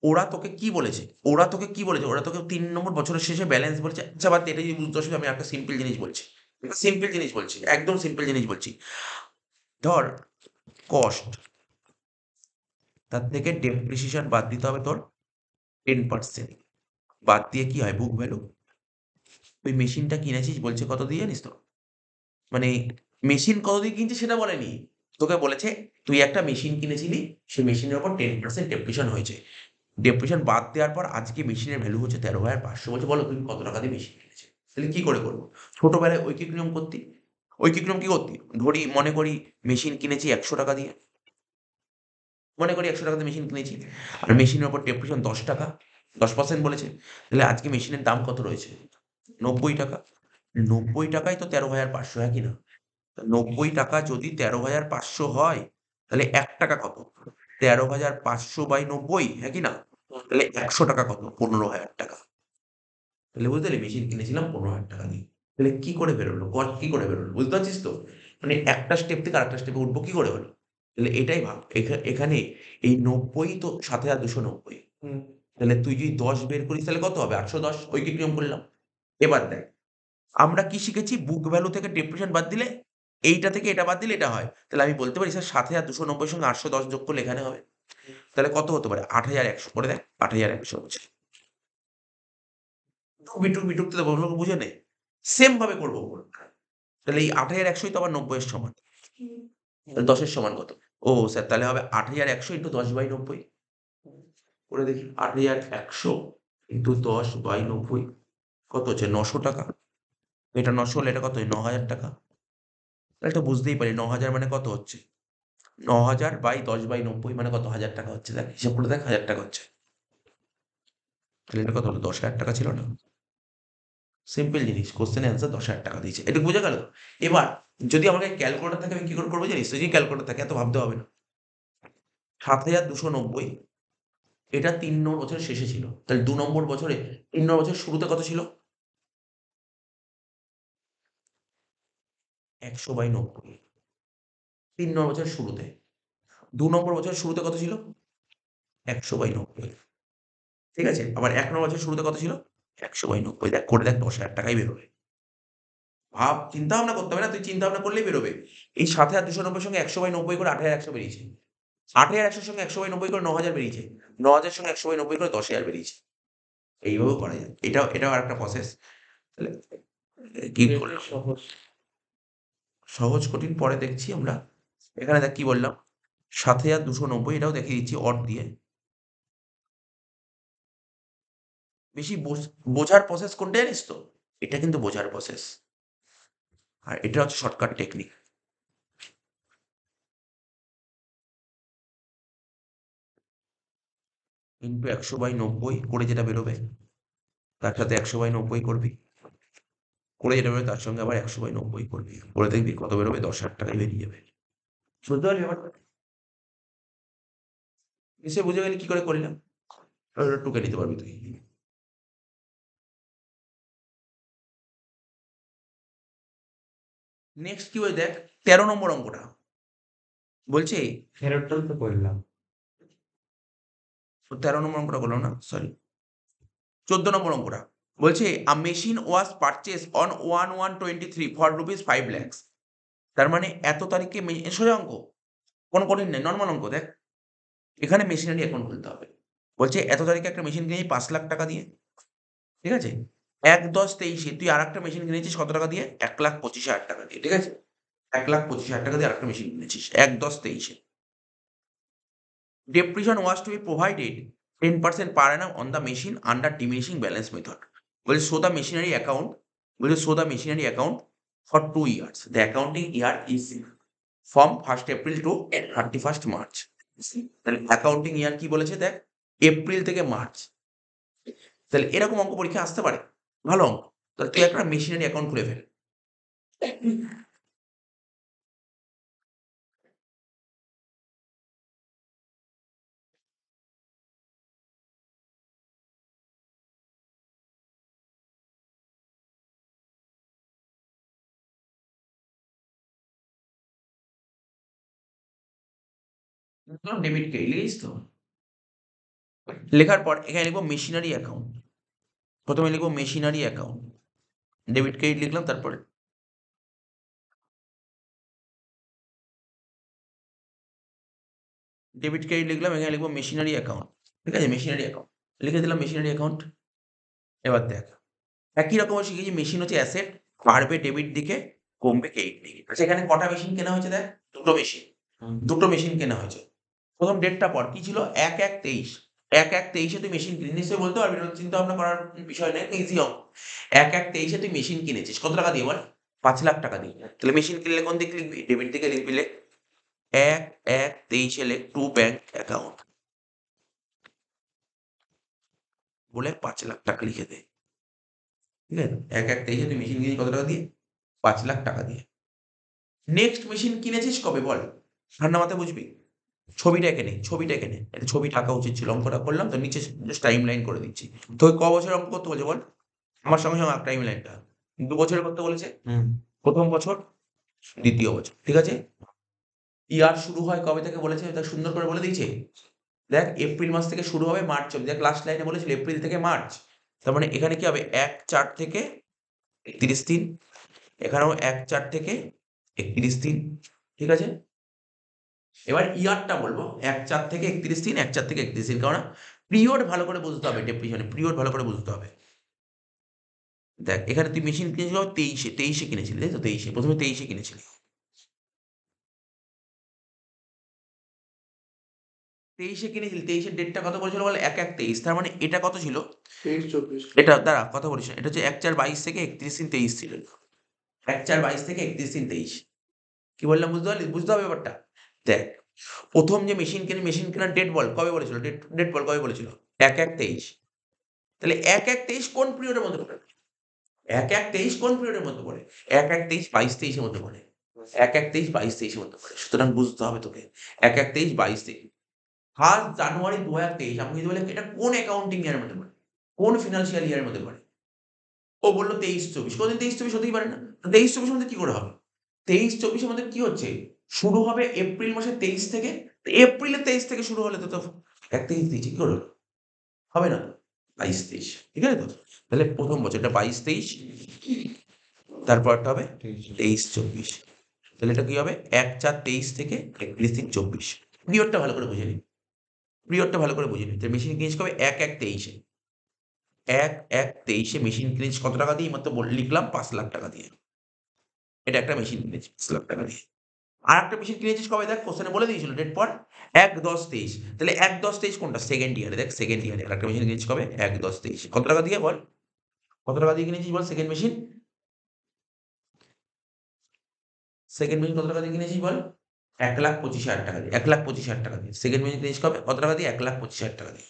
ওরা তোকে কি বলেছে? ওরা তোকে কি বলেছে? ওরা তোকে ৩ নম্বর বছরের শেষে ব্যালেন্স বলেছে। আচ্ছা বাদ দে, এটা যদি বুঝতে অসুবিধা, আমি একটা সিম্পল জিনিস বলছি। একটা সিম্পল জিনিস বলছি। একদম সিম্পল জিনিস বলছি। ধর কস্ট, তার থেকে ডেপ্রিসিয়েশন বাদ দিতে হবে তোর 10%। বাদ দিয়ে কি হয়? Book value. ওই মেশিনটা কিনেছিস বলছে কত দিয়ে জানিস তো? মানে মেশিন কত দিয়ে কিনছিস সেটা বলেনি। তোকে বলেছে তুই একটা মেশিন কিনেছিলি, সেই মেশিনের উপর 10% ডেপ্রিসিয়েশন হয়েছে। ডেপ্রিসিয়েশন বাদ দেওয়ার পর আজকে মেশিনের ভ্যালু হচ্ছে 13,500। বলছে বলো তুমি কত টাকা দিয়ে মেশিন কিনেছো? তাহলে কি করে করবো? ছোটবেলায় ঐকিক নিয়ম করতি। ঐকিক নিয়ম কি করতি? মনে করি মেশিন কিনেছি ১০০ টাকা দিয়ে। মনে করি ১০০ টাকা দিয়ে মেশিন কিনেছি। আর মেশিনের উপর ডেপ্রিসিয়েশন ১০ টাকা, 10% বলেছে। তাহলে আজকে মেশিনের দাম কত রয়েছে? ৯০ টাকা। ৯০ টাকায় তো 13,500, হ্যাঁ কি না? ৯০ টাকা যদি 13,500 হয়, তাহলে ৳১ কত? 13,500/৯০, হ্যাঁ কি না? তাহলে ১০০ টাকা কত? ১৫,০০০ টাকা। তাহলে বুঝতে পারলি মেশিন কিনেছিলাম ১৫,০০০ টাকা দিয়ে। তাহলে কি করে বেরোলো? কি করে বেরোলো? বুঝতে পারছিস তো? মানে একটা স্টেপ থেকে আরেকটা স্টেপে উঠবো কি করে হলো? তাহলে এটাই ভাব। এখানে এই ৯০ তো ৭,২৯০। তাহলে তুই যদি ১০ বের করিস তাহলে কত হবে? ৮১০। ঐকিক নিয়ম করলাম। এবার দেখ, আমরা কি শিখেছি? বুক ভ্যালু থেকে ডেপ্রিসিয়েশন বাদ দিলে, এইটা থেকে এটা বাদ দিলে এটা হয়। তাহলে আমি বলতে পারি স্যার ৭,২৯০ এর সঙ্গে ৮১০ যোগ করলে এখানে হবে। তাহলে কত হতে পারে? ৮,১০০ করে দেখ, ৮,১০০ হচ্ছে। টুকবি টুকতে দেবো, ওগুলোকে বুঝে নে। সেম ভাবে করবো। তাহলে এই ৮,১০০ ই তো আবার ৯০ এর সমান। তাহলে ১০ এর সমান কত? ও স্যার তাহলে হবে ৮,১০০ ইন্টু ১০/৯০। করে দেখি ৮,১০০ ইন্টু ১০/৯০ কত হচ্ছে? ৯০০ টাকা। এটা ৯০০ হলে এটা কত? ৯,০০০ টাকা। তাহলে এটা বুঝতেই পারি ৯,০০০ মানে কত হচ্ছে? ৯,০০০/১০/৯০ মানে কত? ১,০০০ টাকা হচ্ছে। দেখ হিসাব করে দেখ, ১,০০০ টাকা হচ্ছে। তাহলে এটা কত হলো? ১০,০০০ টাকা ছিল না? সিম্পল জিনিস। কোয়েশ্চেনের অ্যান্সার ১০,০০০ টাকা দিয়েছে। এটুকু বোঝা গেল? এবার যদি আমার কাছে ক্যালকুলেটর থাকে আমি কি করে করব জানিস? যদি ক্যালকুলেটর থাকে এত ভাবতে হবে না। ৭,২৯০, এটা ৩ নম্বর বছরের শেষে ছিল। তাহলে ২ নম্বর বছরে, ৩ নম্বর বছরের শুরুতে কত ছিল? ১০০/৯০। ৩ নম্বর বছরের শুরুতে। ২ নম্বর বছরের শুরুতে কত ছিল? ১০০/৯০। ঠিক আছে? আবার ১ নম্বর বছরের শুরুতে কত ছিল? ১০০/৯০। দেখ করে দেখ ১০,০০০ টাকাই বেরোবে। ভাব, চিন্তা ভাবনা করতে হবে না। তুই চিন্তা ভাবনা করলেই বেরোবে। এই ৭,২৯০ সঙ্গে ১০০/৯০ করে ৮,১০০ বেরিয়েছে। ৮,১০০ সঙ্গে ১০০/৯০ করে ৯,০০০ বেরিয়েছে। ৯,০০০ সঙ্গে ১০০/৯০ করে ১০,০০০ বেরিয়েছে। এইভাবেও করা যায়। এটাও আরেকটা প্রসেস। তাহলে কি করলাম? সহজ কঠিন পরে দেখছি আমরা। এখানে দেখ কি বললাম, ৭,২৯০, এটাও দেখিয়ে দিচ্ছি অড দিয়ে। বেশি বোঝার প্রসেস কোনটা জানিস তো? এটা কিন্তু বোঝার প্রসেস, আর এটা হচ্ছে শর্টকাট টেকনিক। ইন্টু ১০০/৯০ করে যেটা বেরোবে, তার সাথে ১০০/৯০ করবি, করে যেটা বেরোবে তার সঙ্গে আবার ১০০/৯০ করবি, করে দেখবি কত বেরোবে, ১০,০০০ টাকায় বেরিয়ে যাবে। বুঝতে পারলি ব্যাপারটা? এসে বুঝে গেলি কি করে করলাম, ওটা টুকে নিতে পারবি তুই। নেক্সট কি বলে দেখ, ১৩ নম্বর অঙ্কটা বলছে, ফেরতটা তো করলাম। ১৩ নম্বর অঙ্কটা করলাম না, সরি, ১৪ নম্বর অঙ্কটা বলছে, a machine was purchase on 1/1/23 for rupees 5 lakhs। তার মানে এত তারিখে সোজা অঙ্ক, কোনো কঠিন নেই, নরমাল অঙ্ক। দেখ এখানে মেশিনারি অ্যাকাউন্ট খুলতে হবে। বলছে এত তারিখে একটা মেশিন কিনেছি ৫ লাখ টাকা দিয়ে, ঠিক আছে? ১/১০/২৩ তুই আরেকটা মেশিন কিনেছিস কত টাকা দিয়ে? ১,২৫,০০০ টাকা দিয়ে, ঠিক আছে? ১,২৫,০০০ টাকা দিয়ে আরেকটা মেশিন কিনেছিস ১/১০/২৩। Depreciation was to be provided 10% per annum on the machine under diminishing balance method. বলছে show the machinery account, বলছে show the machinery account for 2 years. The accounting year is from 1st April to 31st March. তাহলে accounting ইয়ার কি বলেছে দেখ, April থেকে March. তাহলে এরকম অঙ্ক পরীক্ষায় আসতে পারে, ভালো অঙ্ক। তাহলে তুই একটা মেশিনারি অ্যাকাউন্ট খুলে ফেল। ডেবিট ক্রেডিট লিখিস তো, লেখার পর এখানে লিখবো মেশিনারি অ্যাকাউন্ট। প্রথমে লিখবো মেশিনারি অ্যাকাউন্ট, ডেবিট ক্রেডিট লিখলাম, তারপরে ডেবিট ক্রেডিট লিখলাম, এখানে লিখবো মেশিনারি অ্যাকাউন্ট, ঠিক আছে? মেশিনারি অ্যাকাউন্ট লিখে দিলাম, মেশিনারি অ্যাকাউন্ট। এবার দেখ একই রকম শিখেছি, মেশিন হচ্ছে অ্যাসেট, বাড়বে ডেবিট দিকে, কমবে ক্রেডিট দিকে। আচ্ছা এখানে কটা মেশিন কেনা হয়েছে দেখ, দুটো মেশিন, দুটো মেশিন কেনা হয়েছে। প্রথম ডেটটা পর কি ছিল, ১/১/২৩, ১/১/২৩ তুই মেশিন কিনে নিশ্চয়ই বলতে পারবি, এটা চিন্তা ভাবনা করার বিষয় নেই, ইজি অঙ্ক। ১/১/২৩ তুই মেশিন কিনেছিস কত টাকা দিয়ে বল, ৫ লাখ টাকা দিয়ে। তাহলে মেশিন কিনলে কোন দিকে লিখবি, ডেবিট দিকে লিখবি। লেখ ১/১/২৩ লেখ টু ব্যাংক অ্যাকাউন্ট বলে ৫ লাখ টাকা লিখে দে, ঠিক আছে? ১/১/২৩ তুই মেশিন কিনেছিস কত টাকা দিয়ে, ৫ লাখ টাকা দিয়ে। নেক্সট মেশিন কিনেছিস কবে বল, ঠান্ডা মাথায় বুঝবি। ছবিটা এঁকে নে, ছবিটা এঁকে নে। এটা ছবিটা আঁকা উচিত ছিল, অঙ্কটা করলাম তো নিচে জাস্ট টাইম লাইন করে দিচ্ছি। তোকে ক বছরের অঙ্ক করতে বলছে বল, আমার সঙ্গে সঙ্গে আঁক টাইম লাইনটা। ২ বছরের করতে বলেছে, প্রথম বছর, দ্বিতীয় বছর, ঠিক আছে? ইয়ার শুরু হয় কবে থেকে বলেছে, তা সুন্দর করে বলে দিয়েছে। দেখ এপ্রিল মাস থেকে শুরু হবে, মার্চ অব্দি। দেখ লাস্ট লাইনে বলেছিল এপ্রিল থেকে মার্চ, তার মানে এখানে কি হবে, ১/৪ থেকে ৩১ দিন, এখানেও ১/৪ থেকে ৩১ দিন, ঠিক আছে? এবার ইয়ারটা বলবো ১/৪ থেকে ৩১ দিন, ১/৪ থেকে ৩১ দিন, কারণ পিরিয়ড ভালো করে বুঝতে হবে, ডেফিনিশনে পিরিয়ড ভালো করে বুঝতে হবে। দেখ এখানে তুই মেশিন কিনেছিলি ২৩-এ কিনেছিলি, তাই তো? ২৩-এ, প্রথমে ২৩-এ কিনেছিলি। ২৩-এ কিনেছিলি, ২৩-এর ডেটটা কত বলেছিল বল, ১/১/২৩, তার মানে এটা কত ছিল, ২৩-২৪। এটা দাঁড়া কথা বলিস না, এটা হচ্ছে ১/৪/২২ থেকে ৩১ দিন ২৩ ছিল। ১/৪/২২ থেকে ৩১ দিন ২৩। কি বললাম বুঝতে পারলি? বুঝতে হবে ব্যাপারটা। দেখ প্রথম যে মেশিন কেনার ডেট বল, কবে বলেছিল? ডেট ডেট বল কবে বলেছিল? ১/১/২৩। তাহলে ১/১/২৩ কোন পিরিয়ডের মধ্যে পড়ে? ১/১/২৩ কোন পিরিয়ডের মধ্যে পড়ে? ১/১/২৩ ২২-২৩ এর মধ্যে পড়ে। ১/১/২৩ ২২-২৩ এর মধ্যে পড়ে। সুতরাং বুঝতে হবে তোকে। ১/১/২৩ ২২-২৩। 1st জানুয়ারি ২০২৩ আমাকে যদি বলে এটা কোন অ্যাকাউন্টিং ইয়ার এর মধ্যে পড়ে? কোন ফিন্যান্সিয়াল ইয়ার এর মধ্যে পড়ে? ও বলল ২৩-২৪। কোনদিন ২৩-২৪ হতেই পারে না। ২৩-২৪ এর মধ্যে কি করে হবে? ২৩-২৪ এর মধ্যে কি হচ্ছে? শুরু হবে এপ্রিল মাসের ২৩ থেকে। এপ্রিলের ২৩ থেকে শুরু হলে তো ১/২৩ দিয়েছে, কি করে হলো? হবে না তো। ২২-২৩, ঠিক আছে তো? তাহলে প্রথম বছর এটা ২২-২৩, তারপরটা হবে ২৩-২৪। তাহলে এটা কি হবে, ১/৪/২৩ থেকে ৩১-৩-২৪। পিরিয়ডটা ভালো করে বুঝে নিন। পিরিয়ডটা ভালো করে বুঝে নিন। তাহলে মেশিন কিনেছিস কবে, ১/১/২৩-এ। ১/১/২৩-এ মেশিন কিনেছিস কত টাকা দিয়ে? এইমাত্র লিখলাম ৫ লাখ টাকা দিয়ে। এটা একটা মেশিন কিনেছিস 5 লাখ টাকা দিয়ে। আরেকটা মেশিন কিনেছিস কবে দেখ কোশ্চেনে বলে দিয়েছিল ডেট পড় ১-১০-২৩ তাহলে ১-১০-২৩ কোনটা? সেকেন্ড ইয়ারে দেখ সেকেন্ড ইয়ারে আরেকটা মেশিন কিনেছিস কবে? ১-১০-২৩ কত টাকা দিয়ে বল? কত টাকা দিয়ে কিনেছিস বল সেকেন্ড মেশিন? সেকেন্ড মেশিন কত টাকা দিয়ে কিনেছিস বল? ১,২৫,০০০ টাকা দিয়ে। ১,২৫,০০০ টাকা দিয়ে। সেকেন্ড মেশিন কিনেছিস কবে? কত টাকা দিয়ে? ১,২৫,০০০ টাকা দিয়ে।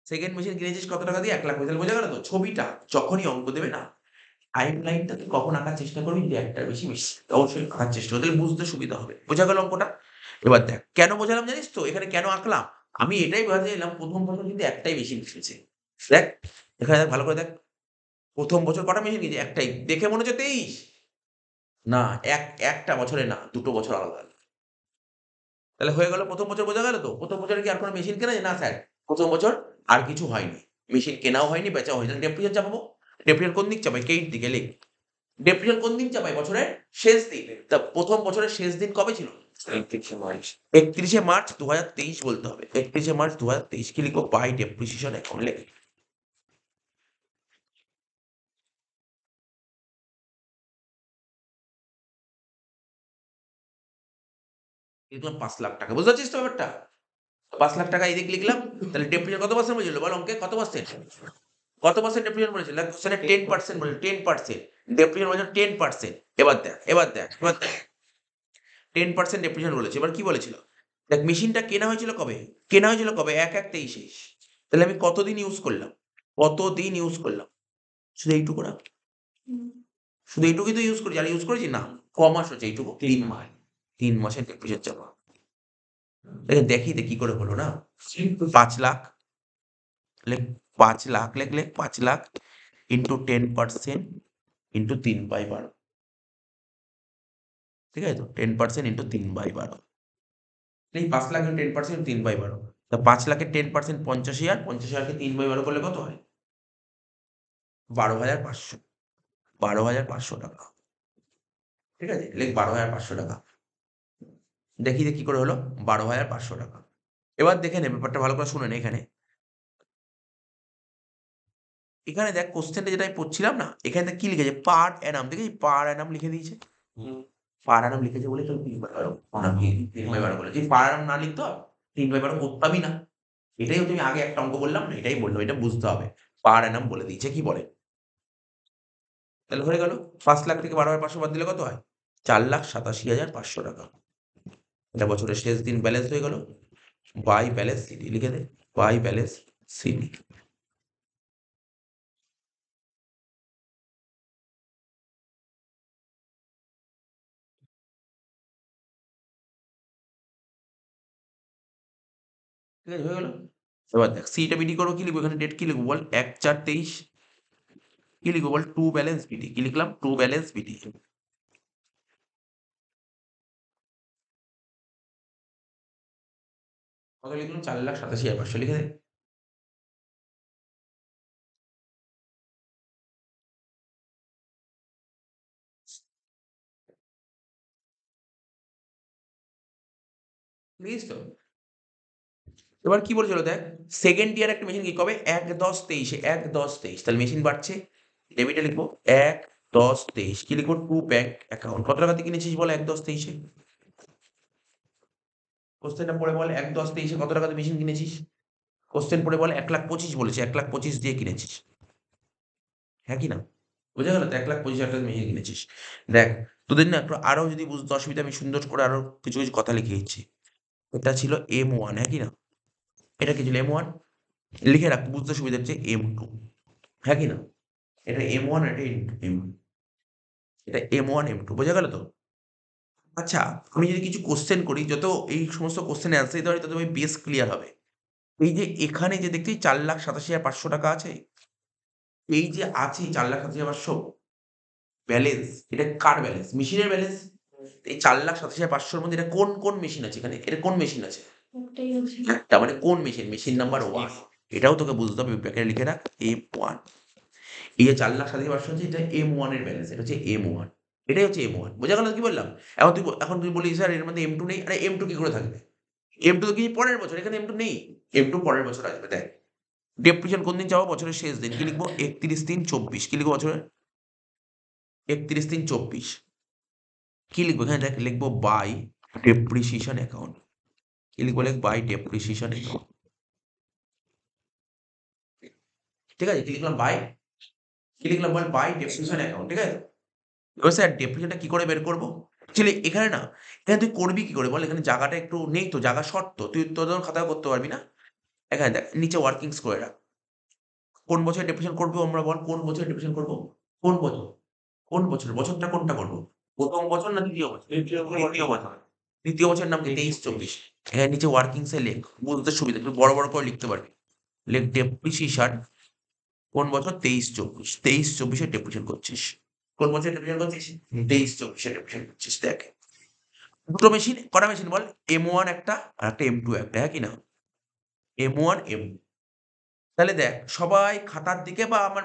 সেকেন্ড মেশিন কিনেছিস কত টাকা দিয়ে? ১,২৫,০০০ তাহলে বোঝা গেল তো? ছবিটা যখনই অঙ্ক দেবে না, টাইমলাইনটা তুই কখন আঁকার চেষ্টা করবি? যদি একটার বেশি মেশিন অবশ্যই আঁকার চেষ্টা করবি। তাহলে বুঝতে সুবিধা হবে। বোঝা গেল অঙ্কটা? এবার দেখ, কেন বোঝালাম জানিস তো? এখানে কেন আঁকলাম? আমি এটাই বোঝাতে চাইলাম ১ম বছর কিন্তু একটাই মেশিন কিনেছে। দেখ, এখানে দেখ ভালো করে দেখ। ১ম বছর কটা মেশিন কিনেছে? একটাই। দেখে মনে হচ্ছে ২৩? না, একটা বছরে না, ২ টো বছর আলাদা। তাহলে হয়ে গেল ১ম বছর বোঝা গেল তো? ১ম বছরে কি আর কোন মেশিন কেনা যায়? না স্যার, ১ম বছর আর কিছু হয়নি। মেশিন কেনাও হয়নি, বেচাও হয়নি। তাহলে ডেপ্রিসিয়েশন চাপাবো। ডেপ্রিসিয়েশন কোন দিক চাপাই? ক্রেডিট দিকে লিখ। ডেপ্রিসিয়েশন কোন দিন চাপাই? বছরের শেষ দিন। তা ১ম বছরের শেষ দিন কবে ছিল? ৩১শে মার্চ। ৩১শে মার্চ ২০২৩ বলতে হবে। ৩১শে মার্চ ২০২৩ কি লিখবো? বাই ডেপ্রিসিয়েশন অ্যাকাউন্ট লেখ। লিখলাম ৫,০০,০০০ টাকা। বুঝতে পারছিস তো ব্যাপারটা? ৫,০০,০০০ টাকা এদিকে লিখলাম। তাহলে ডেপ্রিসিয়েশন কত পার্সেন্ট বলেছিল? বল অঙ্কে কত পার্সেন্ট? কত পার্সেন্ট ডেপ্রিসিয়েশন বলেছিল? দেখ কোশ্চেনে 10% বলেছিল, 10%। ডেপ্রিসিয়েশন বলেছিল 10%। এবার দেখ। 10% ডেপ্রিসিয়েশন বলেছে। এবার কি বলেছিল? দেখ মেশিনটা কেনা হয়েছিল কবে? কেনা হয়েছিল কবে? ১/১/২৩ এ। তাহলে আমি কতদিন ইউজ করলাম? কতদিন ইউজ করলাম? শুধু এইটুকু না? শুধু এইটুকুই তো ইউজ করেছি। আর ইউজ করেছি? না। ক মাস হচ্ছে এইটুকু? ৩ মাস। ৩ মাসের ডেপ্রিসিয়েশন চাপা। দেখি তো কি করে হলো না? ৫,০০,০০০ লেখ ৫,০০,০০০ লেখ ৫,০০,০০০ ইন্টু 10% ইন্টু ৩/১২। ঠিক আছে তো? 10% ইন্টু ৩/১২। এই ৫,০০,০০০ এর 10% ৩/১২। তা ৫,০০,০০০ এর 10% ৫০,০০০, ৫০,০০০ কে ৩/১২ করলে কত হয়? ১২,৫০০। ১২,৫০০ টাকা। ঠিক আছে? লেখ ১২,৫০০ টাকা। দেখি যে কি করে হলো? ১২,৫০০ টাকা। এবার দেখে নে ব্যাপারটা ভালো করে শুনে নে এখানে। এখানে দেখ কোশ্চেনটা যেটা আমি পড়ছিলাম না? এখানে দেখ কি লিখেছে? পার অ্যানাম দেখেছিস? পার অ্যানাম লিখে দিয়েছে। হুম। পার অ্যানাম লিখেছে বলেই তো ৩/১২ নাকি ৩/১২ বলে। যদি পার অ্যানাম না লিখতো ৩/১২ করতামই না। এটাই হচ্ছে আমি আগে একটা অঙ্ক বললাম না? এটাই বললাম। এটা বুঝতে হবে। পার অ্যানাম বলে দিয়েছে। কি বলে? তাহলে হয়ে গেল। ৫,০০,০০০ থেকে ১২,৫০০ বাদ দিলে কত হয়? ৪,৮৭,৫০০ টাকা। এটা বছরের শেষ দিন ব্যালেন্স হয়ে গেল। বাই ব্যালেন্স সিটি লিখে দে। By balance city. ঠিক আছে? হয়ে গেল। এবার দেখ সিটা বিডি করবো কি লিখবো? এখানে ডেট কি লিখবো বল? ১/৪/২৩ কি লিখবো বল? To balance BD. কি লিখলাম? To balance BD. কত লিখলাম? ৪,৮৭,৫০০ লিখে দে। লিখিস তো? এবার কি বলেছিল দেখ? সেকেন্ড ইয়ার একটা মেশিন কি কবে? ১/১০/২৩ এ ১/১০/২৩ তাহলে মেশিন বাড়ছে। ডেবিটে লিখবো ১/১০/২৩ কি লিখবো? To bank account. কত টাকা দিয়ে কিনেছিস বল ১/১০/২৩ এ? কোশ্চেনটা পড়ে বল ১/১০/২৩ এ কত টাকা দিয়ে মেশিন কিনেছিস? কোশ্চেন পড়ে বল ১,২৫,০০০ বলেছে। ১,২৫,০০০ দিয়ে কিনেছিস। হ্যাঁ কি না? বোঝা গেল তো? ১,২৫,০০০ টাকায় মেশিন কিনেছিস। দেখ তোদের না একটু আরো যদি বুঝতে অসুবিধা আমি সুন্দর করে আরো কিছু কথা লিখে দিচ্ছি। এটা ছিল M1 হ্যাঁ কি না? এটা কি ছিল M1? লিখে রাখ বুঝতে সুবিধা হচ্ছে M2 হ্যাঁ কি না? এটা M1 এটা M2 এটা M1 M2 বোঝা গেল তো? আচ্ছা আমি যদি কিছু কোশ্চেন করি যত এই সমস্ত কোশ্চেনের অ্যান্সার দিতে পারি তত আমি বেশ ক্লিয়ার হবে। এই যে এখানে যে দেখছিস ৪,৮৭,৫০০ টাকা আছে, এই যে আছে ৪,৮৭,৫০০ ব্যালেন্স এটা কার ব্যালেন্স? মেশিনের ব্যালেন্স। এই ৪,৮৭,৫০০ র মধ্যে এটা কোন মেশিন আছে এখানে? এটা কোন মেশিন আছে? একটাই আছে। একটা মানে কোন মেশিন? মেশিন নাম্বার 1 এটাও তোকে বুঝতে হবে ব্র্যাকেটে লিখে রাখ M1 এই যে ৪,৮৭,৫০০ আছে এটা M1 এর ব্যালেন্স। এটা হচ্ছে M1 এটাই হচ্ছে M1 বোঝা গেল কি বললাম? এখন তুই বললি স্যার এর মধ্যে M2 নেই। আরে M2 কি করে থাকবে? M2 তো কি পরের বছর এখানে M2 নেই। M2 পরের বছর আসবে দেখ। ডেপ্রিসিয়েশন কোন দিন চাবো? বছরের শেষ দিন। কি লিখবো? 31/3/24। কি লিখবো বছরের? 31/3/24। কি লিখবো? এখানে দেখ, লিখবো বাই ডেপ্রিসিয়েশন অ্যাকাউন্ট। কি লিখবো? By depreciation account. ঠিক আছে? কি লিখলাম? কি লিখলাম বল? By depreciation account. ঠিক আছে? এবার স্যার ডেপ্রিসিয়েশনটা কি করে বের করবো? অ্যাকচুয়ালি এখানে না, এখানে তুই করবি কি করে বল? এখানে জায়গাটা একটু নেই তো, জায়গা শর্ট তো। তুই তোদের খাতায় করতে পারবি না। এখানে দেখ, নিচে ওয়ার্কিংস করে রাখ। কোন বছরে ডেপ্রিসিয়েশন করবো আমরা বল? কোন বছরে ডেপ্রিসিয়েশন করবো? কোন বছর? কোন বছর? বছরটা কোনটা করবো? প্রথম বছর না দ্বিতীয় বছর? দ্বিতীয় বছর। দ্বিতীয় বছরের নাম কি? 23/24। এখানে নিচে ওয়ার্কিংস এ লেখ, বুঝতে সুবিধা, একটু বড় বড় করে লিখতে পারবি। লেখ ডেপ্রিসিয়েশন কোন বছর? 23/24। 23/24 এ ডেপ্রিসিয়েশন করছিস। কোন বছরে ডেপ্রিসিয়েশন করছিস? 23/24 এ ডেপ্রিসিয়েশন করছিস। দেখ, দুটো মেশিন, কটা মেশিন বল? M1 একটা আর একটা M2 একটা, হ্যাঁ কি না? M1 M2। তাহলে দেখ, সবাই খাতার দিকে বা আমার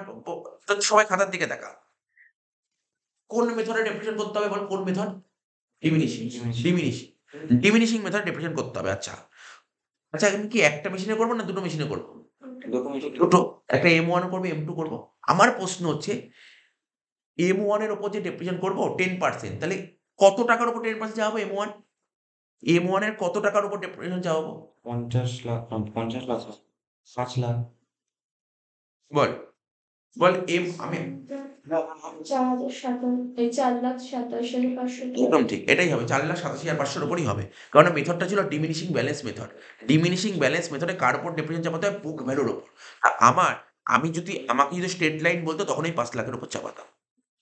সবাই খাতার দিকে তাকা। কোন মেথডে ডেপ্রিসিয়েশন করতে হবে বল? কোন method? Diminishing. Diminishing. Diminishing method depreciation করতে হবে। আচ্ছা। আচ্ছা, আমি কি একটা মেশিনে করবো না দুটো মেশিনে করবো? দুটো। একটা M1 করবো, M2 করবো। আমার প্রশ্ন হচ্ছে, M1 এর উপর যে ডেপ্রিসিয়েশন করবো 10%, তাহলে কত টাকার উপর 10% চাওয়াবো M1? M1 এর কত টাকার উপর ডেপ্রিসিয়েশন চাওয়াবো? 50 লাখ, 50 লাখ, 5 লাখ। বল, বল আমি 4,27,500 একদম ঠিক, এটাই হবে। 4,87,500 উপরই হবে। কারণ মেথডটা ছিল diminishing balance method. Diminishing balance মেথডে কার উপর ডেপ্রিসিয়েশন চাপাতে হয়? বুক ভ্যালুর উপর। আমাকে যদি স্ট্রেট লাইন বলতো তখনই 5 লাখের উপর চাপাতাম।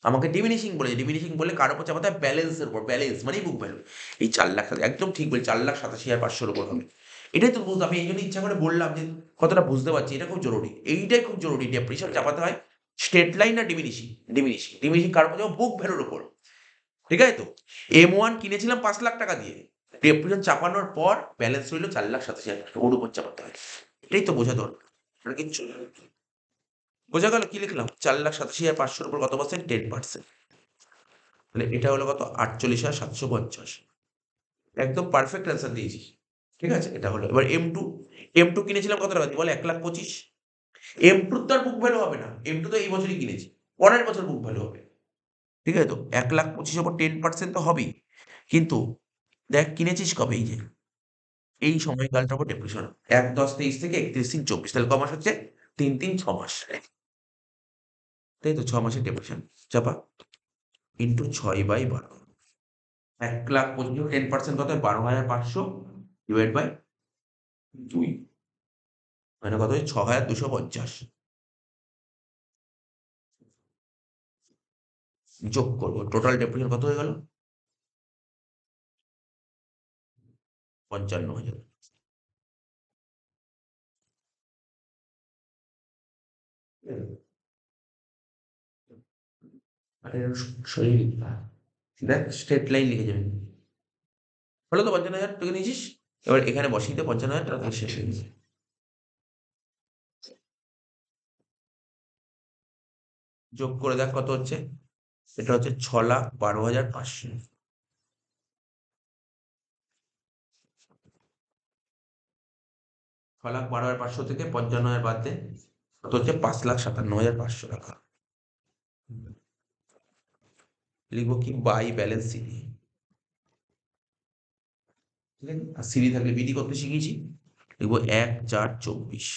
আমাকে ডিমিনিশিং বলে কার উপর চাপাতে হয়? ব্যালেন্সের উপর। ব্যালেন্স মানেই বুক ভ্যালু। এই 4 লাখ, একদম ঠিক বলি, 4,87,500 উপর হবে। এটাই তো বুঝতে, আমি এই জন্য ইচ্ছা করে বললাম যে কতটা বুঝতে পারছি, এটা খুব জরুরি। এইটাই খুব জরুরি, ডেপ্রিসিয়েশন চাপাতে হয় স্ট্রেট লাইন না ডিমিনিশিং? ডিমিনিশিং কার উপর চাপাবো? বুক ভ্যালুর উপর। ঠিক আছে তো? M1 কিনেছিলাম 5 লাখ টাকা দিয়ে। ডেপ্রিসিয়েশন চাপানোর পর ব্যালেন্স রইল 4,87,500, ওর উপর চাপাতে হয়। এটাই তো বোঝা দরকার। আর কিচ্ছু না। বোঝা গেল? কি লিখলাম? 4,87,500 উপর কত পার্সেন্ট? 10%। তাহলে এটা হলো কত? 48,750। একদম পারফেক্ট অ্যান্সার দিয়েছিস। ঠিক আছে? এটা হলো। এবার M2 কিনেছিলাম কত টাকা দিয়ে বল? 1,25,000। M2 তো আর বুক ভ্যালু হবে না। M2 তো এই বছরই কিনেছি। পরের বছর বুক ভ্যালু হবে। ঠিক আছে তো? 1,25,000 উপর 10% তো হবেই। কিন্তু দেখ, কিনেছিস কবে? এই যে এই সময়কালটার উপর ডেপ্রিসিয়েশন। 1/10/23 থেকে 31/3/24। তাহলে ক মাস হচ্ছে? 3 6 মাস। তাই তো? 6 মাসের ডেপ্রিসিয়েশন চাপা ইন্টু 6/12। 1,25,000 10% কত হয়? 12,500 ডিভাইড বাই 2, মানে কত হয়? 6,250। যোগ করবো, টোটাল ডেপ্রিসিয়েশন কত হয়ে গেল? 55,000। আরে সরি, দেখ স্ট্রেট লাইন লিখে যাবেন। হলো তো? 55,000 টাকা নিয়েছিস। এবার এখানে বসিয়ে দে 55,000 টাকা, শেষ হয়ে গেছে। যোগ করে দেখ কত হচ্ছে। এটা হচ্ছে 6,12,500। 6,12,500 থেকে 55,000 বাদ দে, কত হচ্ছে? 5,57,500 টাকা। লিখবো কি? By balance CD. ঠিক আছে? আর সিডি থাকলে বিডি করতে শিখিয়েছি। লিখবো 1/4/24।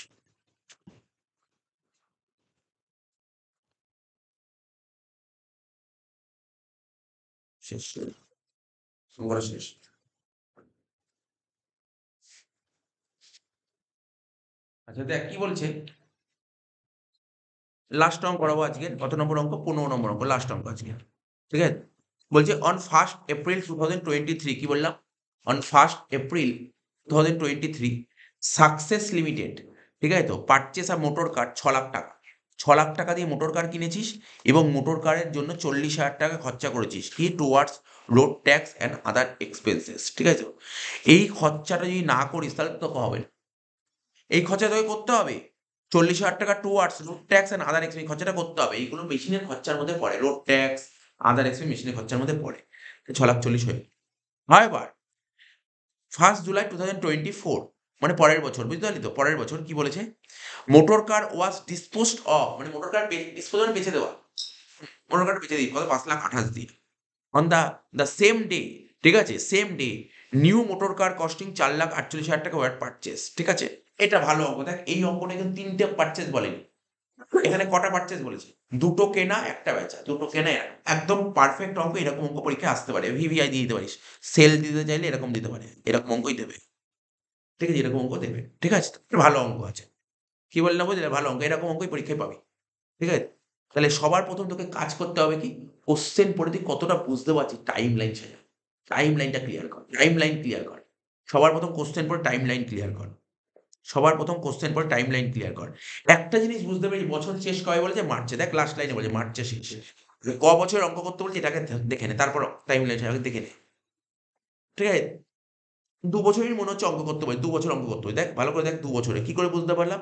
শেষ। করা শেষ। আচ্ছা দেখ কি বলছে। লাস্ট অঙ্ক করাবো আজকে। কত নম্বর অঙ্ক? 15 নম্বর অঙ্ক, লাস্ট অঙ্ক আজকে। ঠিক আছে? বলছে অন 1st April 2023, কি বললাম? On 1st April 2023 success limited, ঠিক আছে তো, পারচেস আ মোটর কার 6 লাখ টাকা। 6 লাখ টাকা দিয়ে মোটর কার কিনেছিস এবং মোটর কারের জন্য 40,000 টাকা খরচা করেছিস কি? Towards road tax and other expenses. ঠিক আছে তো? এই খরচাটা যদি না করিস তাহলে তো হবে না। এই খরচা তোকে করতে হবে। 40,000 টাকা towards road tax and other expense, খরচাটা করতে হবে। এইগুলো মেশিনের খরচার মধ্যে পড়ে। রোড ট্যাক্স, আদার এক্সপেন্স মেশিনের খরচার মধ্যে পড়ে। 6,40,000 হয়ে। However, 1st July 2024 মানে পরের বছর, বুঝতে পারলি তো? পরের বছর কি বলেছে? Motor car was disposed of, মানে মোটর কার ডিসপোজ বেচে দেওয়া, মোটর কার বেচে দিই কত, 5,28,000 দিয়ে। অন দ্য সেম ডে, ঠিক আছে, same day new motor car costing 4,48,000 টাকা ওয়াট পারচেস, ঠিক আছে? এটা ভালো অঙ্ক। দেখ এই অঙ্কটা কিন্তু 3টে পারচেস বলেনি, এখানে কটা পারচেস বলেছে? 2টো কেনা, 1টা বেচা, 2টো কেনা, একদম পারফেক্ট অঙ্ক। এরকম অঙ্ক পরীক্ষায় আসতে পারে, ভিভিআই দিয়ে দিতে পারিস। সেল দিতে চাইলে এরকম দিতে পারে, এরকম অঙ্কই দেবে, ঠিক আছে? এরকম অঙ্ক দেবে, ঠিক আছে? ভালো অঙ্ক আছে, কি বললাম বুঝলে? ভালো অঙ্ক, এরকম অঙ্কই পরীক্ষায় পাবি, ঠিক আছে? তাহলে সবার প্রথম তোকে কাজ করতে হবে কি, কোশ্চেন পড়ে তুই কতটা বুঝতে পারছিস, টাইম লাইন সাজা, টাইম লাইনটা ক্লিয়ার কর, টাইম লাইন ক্লিয়ার কর। সবার প্রথম কোশ্চেন পড়ে টাইম লাইন ক্লিয়ার কর, সবার প্রথম কোশ্চেন পড়ে টাইম লাইন ক্লিয়ার কর। একটা জিনিস বুঝতে পারি, বছর শেষ কবে বলেছে? মার্চে। দেখ লাস্ট লাইনে বলেছে মার্চে শেষ। ক বছরের অঙ্ক করতে বলছে এটাকে দেখে নে, তারপর টাইম লাইন দেখে নে, ঠিক আছে? 2 বছরের মনে হচ্ছে অঙ্ক করতে পারি, 2 বছর অঙ্ক করতে হবে। দেখ ভালো করে দেখ, 2 বছরে কি করে বুঝতে পারলাম?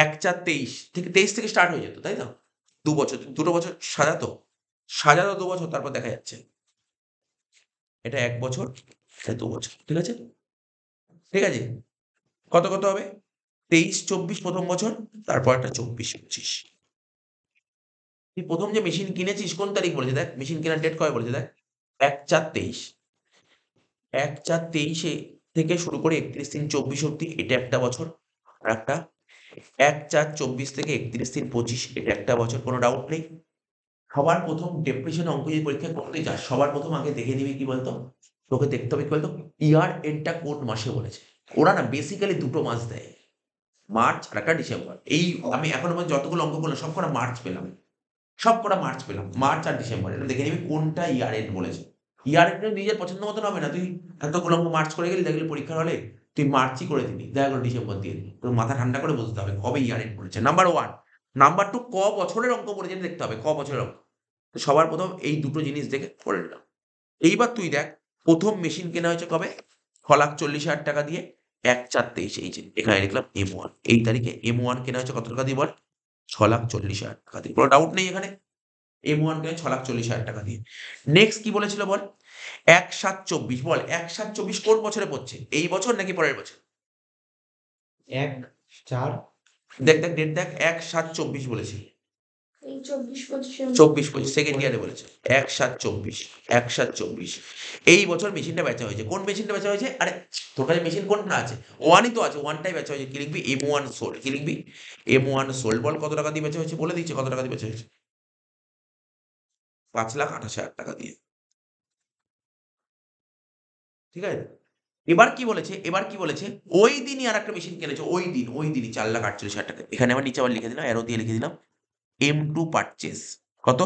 1/4/23 থেকে 23 থেকে স্টার্ট হয়ে যেত, তাই তো? 2 বছর, দুটো বছর সাজাতো, সাজাতো 2 বছর, তারপর দেখা যাচ্ছে এটা 1 বছর, এটা 2 বছর, ঠিক আছে? ঠিক আছে, কত কত হবে? 23-24 প্রথম বছর, তারপর একটা 24-25। তুই প্রথম যে মেশিন কিনেছিস কোন তারিখ বলেছে? দেখ মেশিন কেনার ডেট কবে বলেছে? দেখ 1/4/23, 1/4/23 থেকে শুরু করে 31/3/24 অব্দি, এটা একটা বছর। আর একটা 1/4/24 থেকে 31/3/25, এটা একটা বছর, কোনো ডাউট নেই। সবার প্রথম ডেপ্রিসিয়েশন অঙ্ক যদি পরীক্ষা করতে যাস, সবার প্রথম আগে দেখে নিবি কি বলতো? তোকে দেখতে হবে কি বলতো? ইয়ার এন্ডটা কোন মাসে বলেছে। ওরা না বেসিক্যালি 2টো মাস দেয়, মার্চ আর একটা ডিসেম্বর। এই আমি এখনো পর্যন্ত যতগুলো অঙ্ক করলাম সবকটা মার্চ পেলাম, সবকটা মার্চ পেলাম, মার্চ আর ডিসেম্বর। এটা দেখে নিবি কোনটা ইয়ার এন্ড বলেছে। ইয়ার এন্ড নিজের পছন্দ মতন হবে না, তুই এতগুলো অঙ্ক মার্চ করে গেলি, দেখলি পরীক্ষার হলে তুই মার্চই করে দিবি, দেখা গেলো ডিসেম্বর দিয়ে দিবি। তোর মাথা ঠান্ডা করে বুঝতে হবে কবে ইয়ার এন্ড বলেছে, নাম্বার 1। নাম্বার 2, ক বছরের অঙ্ক বলেছে দেখতে হবে, ক বছরের অঙ্ক। তো সবার প্রথম এই দুটো জিনিস দেখে করে নিলাম। এইবার তুই দেখ, প্রথম মেশিন কেনা হয়েছে কবে? 6,40,000 টাকা দিয়ে, 1/4/23। এই যে এখানে লিখলাম M1, এই তারিখে M1 কেনা হয়েছে কত টাকা দিয়ে বল? 6,40,000 টাকা দিয়ে। কোনো ডাউট নেই এখানে? M1 কেনা 6,40,000 টাকা দিয়ে। নেক্সট কি বলেছিল বল? 1/7/24, বল 1/7/24 কোন বছরে পড়ছে? এই বছর নাকি পরের বছর? 1/4 দেখ দেখ ডেট দেখ, 1/7/24 বলেছে। এই 24-25 24-25 সেকেন্ড ইয়ারে বলেছে। 1/7/24, 1/7/24 এই বছর মেশিনটা বেচা হয়েছে। কোন মেশিনটা বেচা হয়েছে? আরে তোর কাছে মেশিন কোনটা আছে? 1ই তো আছে, 1টাই বেচা হয়েছে। কি লিখবি? M1 sold. কি লিখবি? M1 sold. বল কত টাকা দিয়ে বেচা হয়েছে? বলে দিচ্ছে কত টাকা দিয়ে বেচা হয়েছে। 5,28,000 টাকা দিয়ে, ঠিক আছে? এবার কি বলেছে? এবার কি বলেছে? ওই দিনই আরেকটা মেশিন কিনেছে, ওই দিনই 4,48,000 টাকা। এখানে আবার নিচে আবার লিখে দিলাম, অ্যারো দিয়ে লিখে দিলাম M2 পারচেজ। কত?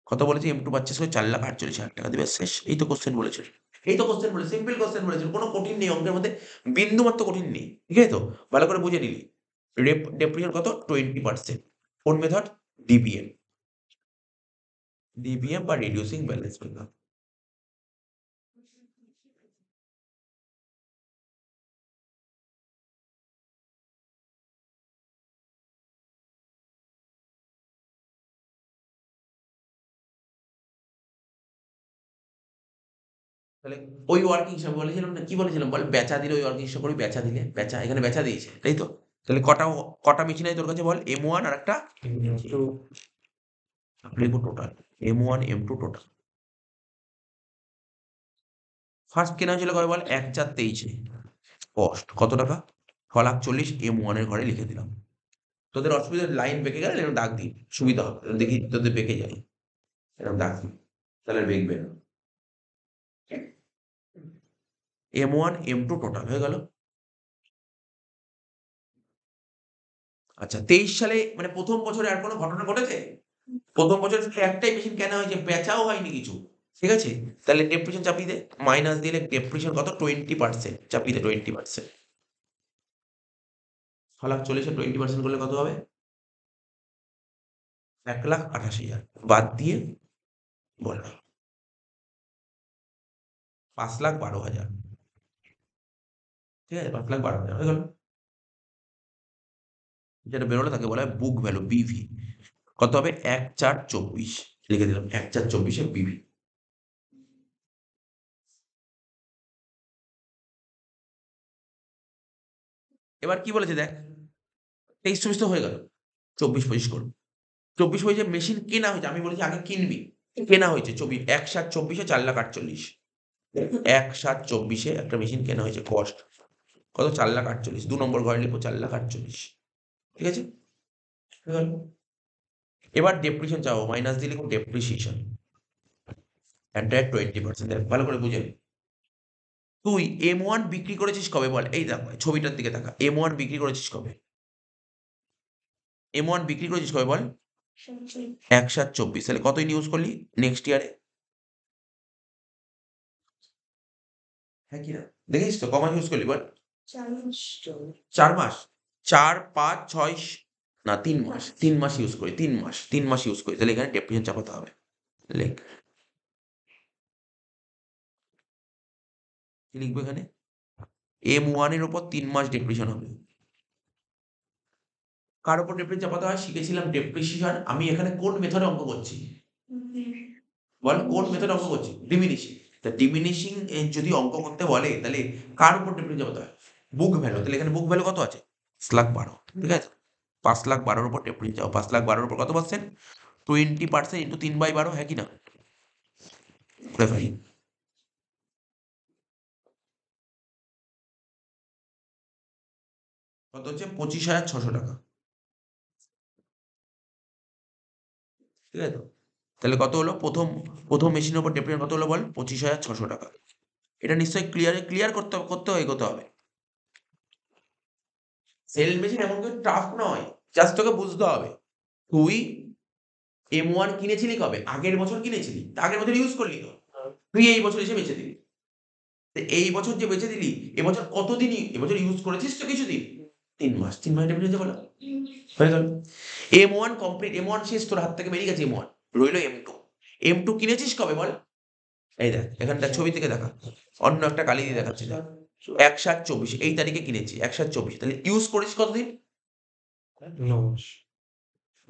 কত বলেছে? M2 পারচেজ করে 4,48,000 টাকা দিবে, শেষ। এই তো কোশ্চেন বলেছে, এই তো কোশ্চেন বলেছে, সিম্পল কোশ্চেন বলেছে, কোনো কঠিন নেই অঙ্কের মধ্যে, বিন্দুমাত্র কঠিন নেই, ঠিক আছে তো? ভালো করে বুঝে নিলি। ডেপ্রিসিয়েশন কত? 20%। কোন মেথড? ডিবিএম, ডিবিএম বা রিডিউসিং ব্যালেন্স মেথড। তাহলে ওই ওয়ার্কিং হিসাব বলেছিলাম না, কি বলেছিলাম বল? বেচা দিলে ওই ওয়ার্কিং হিসাব করবি, বেচা দিলে, বেচা এখানে বেচা দিয়েছে, তাই তো? তাহলে কটা, কটা মেশিন আছে তোর কাছে বল? M1 আর একটা M2 লিখবো total, M1 M2 total. First কেনা হয়েছিল কবে বল? 1/4/23। কস্ট কত টাকা? 6,40,000। M1 এর ঘরে লিখে দিলাম। তোদের অসুবিধা, লাইন বেঁকে গেলে এরকম দাগ দিই, সুবিধা হবে। দেখি তোদের বেঁকে যায়, এরকম দাগ দিই, তাহলে আর বেঁকবে না। M1 M2 টোটাল হয়ে গেল। আচ্ছা 23 সালে মানে প্রথম বছরে আর কোনো ঘটনা ঘটেছে? প্রথম বছরে শুধু একটাই মেশিন কেনা হয়েছে, বেচাও হয়নি কিছু, ঠিক আছে? তাহলে ডেপ্রিসিয়েশন চাপিয়ে দে, মাইনাস দিলে ডেপ্রিসিয়েশন কত? 20%, চাপিয়ে দে 20%। 6,40,000 20% করলে কত হবে? 1,88,000 বাদ দিয়ে বল, 5,12,000, ঠিক আছে? 5,12,000 হয়ে গেল। যেটা বেরোলো তাকে বলা হয় বুক ভ্যালু, বিভি। কত হবে? 1/4/24 লিখে দিলাম, 1/4/24 এর বিভি। এবার কি বলেছে দেখ, 23-24 তো হয়ে গেল, 24-25 করুন। 24-25 মেশিন কেনা হয়েছে, আমি বলেছি আগে কিনবি, কেনা হয়েছে 1/7/24 4,48,000। 1/7/24 একটা মেশিন কেনা হয়েছে, কস্ট কত? 4,48,000। 2 নম্বর ঘরে লিখবো 4,48,000। ঠিক আছে, হয়ে গেল। এবার ডেপ্রিসিয়েশন চাও, মাইনাস দিয়ে লিখো ডেপ্রিসিয়েশন অ্যাট 20%। দেখ ভালো করে বুঝে নে। তুই M1 বিক্রি করেছিস কবে বল? এই দেখ ছবিটার দিকে তাকা, M1 বিক্রি করেছিস কবে? M1 বিক্রি করেছিস কবে বল? 1/7/24। তাহলে কত ইউজ করলি নেক্সট ইয়ারে? হ্যাঁ কি না, দেখিস তো কমাস ইউজ করলি বল? 4 মাস। 4 মাস, 4, 5, 6 না 3 মাস, 3 মাস ইউজ করি, 3 মাস ইউজ করি। তাহলে এখানে ডেপ্রিসিয়েশন চাপাতে হবে। লেখ, কি লিখবো এখানে? M1 এর উপর 3 মাস ডেপ্রিসিয়েশন হবে। কার উপর ডেপ্রিসিয়েশন চাপাতে হয় শিখেছিলাম, ডেপ্রিসিয়েশন। আমি এখানে কোন মেথডে অঙ্ক করছি বল? কোন মেথডে অঙ্ক করছি? ডিমিনিশিং। তা ডিমিনিশিং যদি অঙ্ক করতে বলে তাহলে কার উপর ডেপ্রিসিয়েশন চাপাতে হয়? Book value. তাহলে এখানে বুক ভ্যালু কত আছে? 5,12,000। ঠিক আছে, 5,12,000 উপর ডেপ্রিসিয়েশন চাও। 5,12,000 উপর কত পার্সেন্ট? 20% ইন্টু 3/12, হ্যাঁ কি না? করে ফেলি। কত হচ্ছে? 25,600 টাকা। ঠিক আছে তো? তাহলে কত হলো? প্রথম মেশিনের উপর ডেপ্রিসিয়েশন কত হলো বল? 25,600 টাকা। এটা নিশ্চয়ই ক্লিয়ার করতে এগোতে হবে। সেল মেশিন এমন কিছু টাফ নয়, জাস্ট তোকে বুঝতে হবে। তুই M1 কিনেছিলি কবে? আগের বছর কিনেছিলি, আগের বছর ইউজ করলি তো, তুই এই বছর এসে বেচে দিলি। এই বছর যে বেচে দিলি, এবছর কতদিন এবছর ইউজ করেছিস তো কিছুদিন? 3 মাস। 3 মাস ডেপ্রিসিয়েশন বলো, হয়ে গেল। M1 কমপ্লিট, M1 শেষ, তোর হাত থেকে বেরিয়ে গেছে M1, রইল M2। M2 কিনেছিস কবে বল? এই দেখ এখানটা ছবি থেকে দেখা, অন্য একটা কালি দিয়ে দেখাচ্ছি দেখ। 1/7/24 এই তারিখে কিনেছি, 1/7/24। তাহলে ইউজ করিস কতদিন? 9 মাস।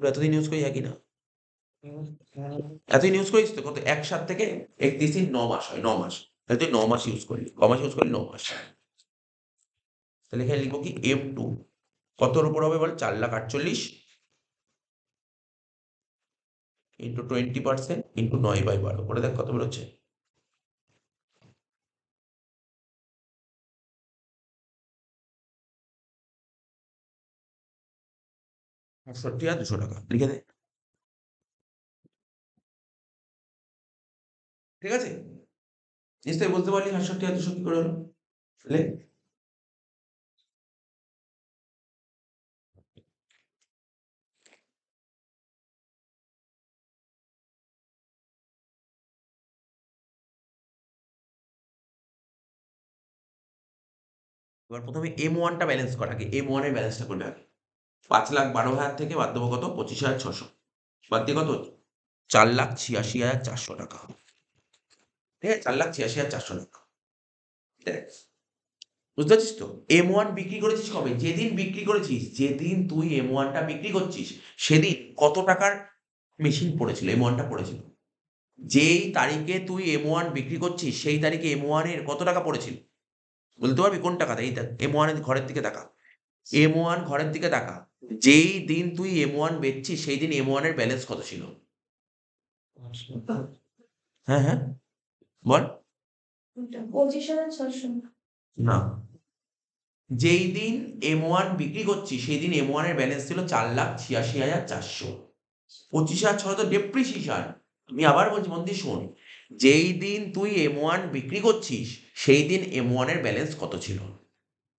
এতদিন ইউজ করি, একই না? এতদিন ইউজ করিস তো, কত? 1/7 থেকে 31 দিন, 9 মাস হয়, 9 মাস। তাহলে তুই 9 মাস ইউজ করলি, ক মাস ইউজ করলি? 9 মাস। তাহলে এখানে লিখবো কি? M2 কতর উপর হবে বল? 4,48,000 ইন্টু 20% ইন্টু 9/12 করে দেখ কত বেরোচ্ছে। 68,200 টাকা। লিখে দে। ঠিক আছে, নিশ্চয়ই বলতে পারলি 68,200 কি করে হলো? লে। এবার প্রথমে M1 টা ব্যালেন্স কর আগে, M1 এর ব্যালেন্সটা করবে আগে। 5,12,000 থেকে বাদ দেবো কত? 25,600। বাদ দিয়ে কত? 4,86,400 টাকা। ঠিক আছে, 4,86,400 টাকা। দেখ, বুঝতে পারছিস তো? M1 বিক্রি করেছিস কবে? যেদিন বিক্রি করেছিস, যেদিন তুই M1 টা বিক্রি করছিস, সেদিন কত টাকার মেশিন পড়েছিল? M1 টা পড়েছিল। যেই তারিখে তুই M1 বিক্রি করছিস, সেই তারিখে M1 এর কত টাকা পড়েছিল? বলতে পারবি কোন টাকাতে? এই দেখ M1 এর ঘরের দিকে তাকা, M1 ঘরের দিকে তাকা। যেই দিন তুই M1 বেচছিস, সেই দিন M1 এর ব্যালেন্স কত ছিল? হ্যাঁ, হ্যাঁ, বল। 25,600। না, যেই দিন M1 বিক্রি করছিস, সেই দিন M1 এর ব্যালেন্স ছিল 4,86,400। 25,600 তো ডেপ্রিসিয়েশন। আমি আবার বলছি, মন দিয়ে শোন। যেই দিন তুই M1 বিক্রি করছিস, সেই দিন M1 এর ব্যালেন্স কত ছিল?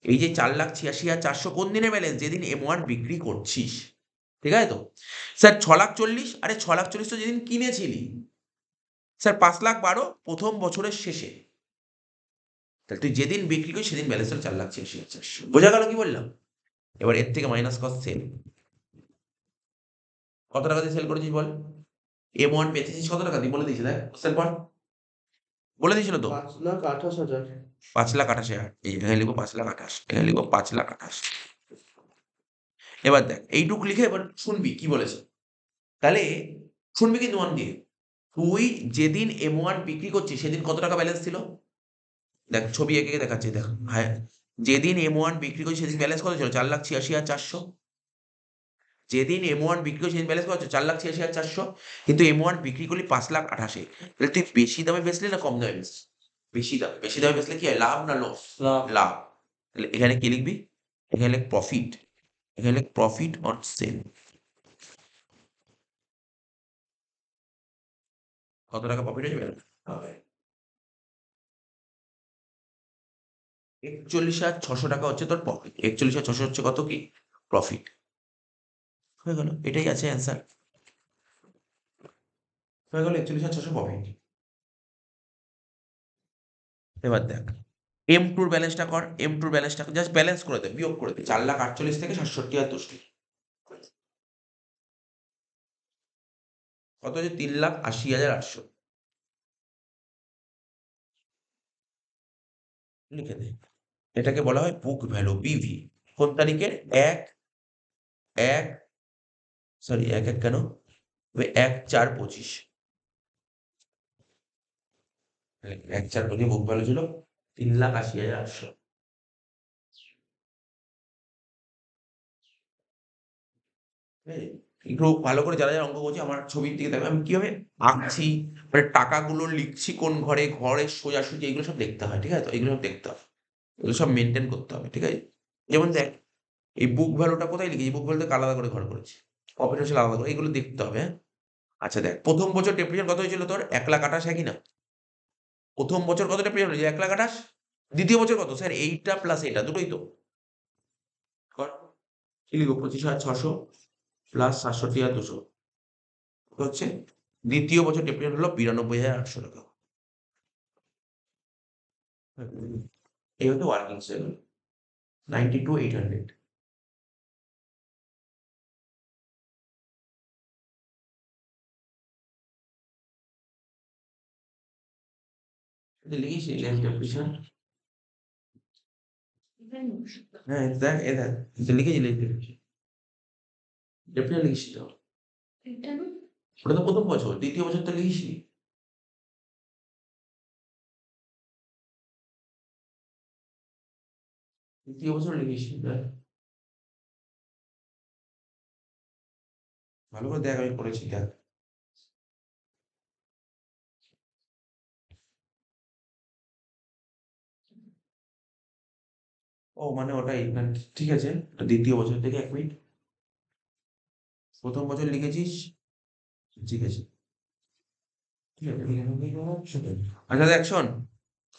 এই যে 4,86,400 কোন দিনের ব্যালেন্স? যেদিন M1 বিক্রি করছিস। ঠিক আছে তো? স্যার 6,40,000, আরে 6,40,000 তো যেদিন কিনেছিলি। স্যার 5,12,000 প্রথম বছরের শেষে। তাহলে তুই যেদিন বিক্রি করিস সেদিন ব্যালেন্স হলো 4,86,400। বোঝা গেল কি বললাম? এবার এর থেকে মাইনাস কস্ট সেল। কত টাকা দিয়ে সেল করেছিস বল? M1 বেচেছিস কত টাকা দিয়ে? বলে দিয়েছি দেখ, সেল পর বলে দিয়েছিল তো। 5,28,000। 5,28,000। এই এখানে লিখবো 5,28,000, এখানে লিখবো 5,28,000। এবার দেখ এইটুকু লিখে এবার শুনবি কি বলেছে। তাহলে শুনবি কিন্তু মন দিয়ে। তুই যেদিন M1 বিক্রি করছিস, সেদিন কত টাকা ব্যালেন্স ছিল? দেখ ছবি এঁকে দেখাচ্ছি, দেখ। হ্যাঁ, যেদিন M1 বিক্রি করেছি সেদিন ব্যালেন্স কত ছিল? 4,86,400। যেদিন M1 বিক্রি করেছি সেদিন ব্যালেন্স কত ছিল? 4,86,400। কিন্তু M1 বিক্রি করলি 5,88,000। তাহলে তুই বেশি দামে বেচলি না কম দামে বেচলি? বেশি দামে বেচলে কি হয়? লাভ না লস? লাভ। লাভ। তাহলে এখানে কি লিখবি? এখানে লিখ প্রফিট। এখানে লিখ প্রফিট অন সেল। কত টাকা প্রফিট হয়েছে? হবে 41,600 টাকা হচ্ছে তোর প্রফিট। 41,600 হচ্ছে কত কি? প্রফিট। হয়ে গেল, এটাই আছে অ্যান্সার। হয়ে গেল 41,600 প্রফিট। এবার দেখ M2 ব্যালেন্সটা কর। M2 ব্যালেন্সটা জাস্ট ব্যালেন্স করে দে, বিয়োগ করে দে। 4,48,000 থেকে 67,200 কত হচ্ছে? 3,80,800 লিখে দে। এটাকে বলা হয় বুক ভ্যালু, বিভি। কোন তারিখের? এক সরি 1 কেন? 1/4/25। 1/4/25 বুক ভ্যালু ছিল 3,80,800। একটু ভালো করে যারা অঙ্ক করছে আমার ছবির দিকে দেখবে, আমি কিভাবে আঁকছি, মানে টাকাগুলো লিখছি কোন ঘরে, ঘরের সোজাসুজি এগুলো সব দেখতে হয়, ঠিক আছে? তো এগুলো সব দেখতে হবে, এগুলো সব মেনটেন করতে হবে, ঠিক আছে? যেমন দেখ এই বুক ভ্যালুটা কোথায় লিখেছি? বুক ভ্যালুতে আলাদা করে ঘর করেছি, প্রফিট হচ্ছে আলাদা করে, এগুলো দেখতে হবে, হ্যাঁ? আচ্ছা দেখ, প্রথম বছর ডেপ্রিসিয়েশন কত হয়েছিল তোর? 1,28,000, একই না? প্রথম বছর কত ডেপ্রিসিয়েশন হয়েছে? 1,28,000। দ্বিতীয় বছর কত? স্যার এইটা প্লাস এটা দুটোই তো। কর। কি লিখবো? 25,600 প্লাস 67,200 হচ্ছে দ্বিতীয় বছর ডেপ্রিসিয়েশন হলো 92,800 টাকা। এই হচ্ছে ওয়ার্কিং সেল 92,800। লিখিস লেস ডেপ্রিসিয়েশন। হ্যাঁ দেখ এ দেখ লিখেছি লেস ডেপ্রিসিয়েশন। ডেপ্রিসিয়েশন লিখিস তো। ওটা তো প্রথম বছর, দ্বিতীয় বছর তো লিখিস নি। দ্বিতীয় বছর লিখিস নি, দেখ ভালো করে দেখ, আমি করেছি দেখ। ও মানে ওটাই মানে ঠিক আছে, ওটা দ্বিতীয় বছর থেকে 1 মিনিট। প্রথম বছর লিখেছিস, ঠিক আছে ঠিক আছে। আচ্ছা দেখ শোন,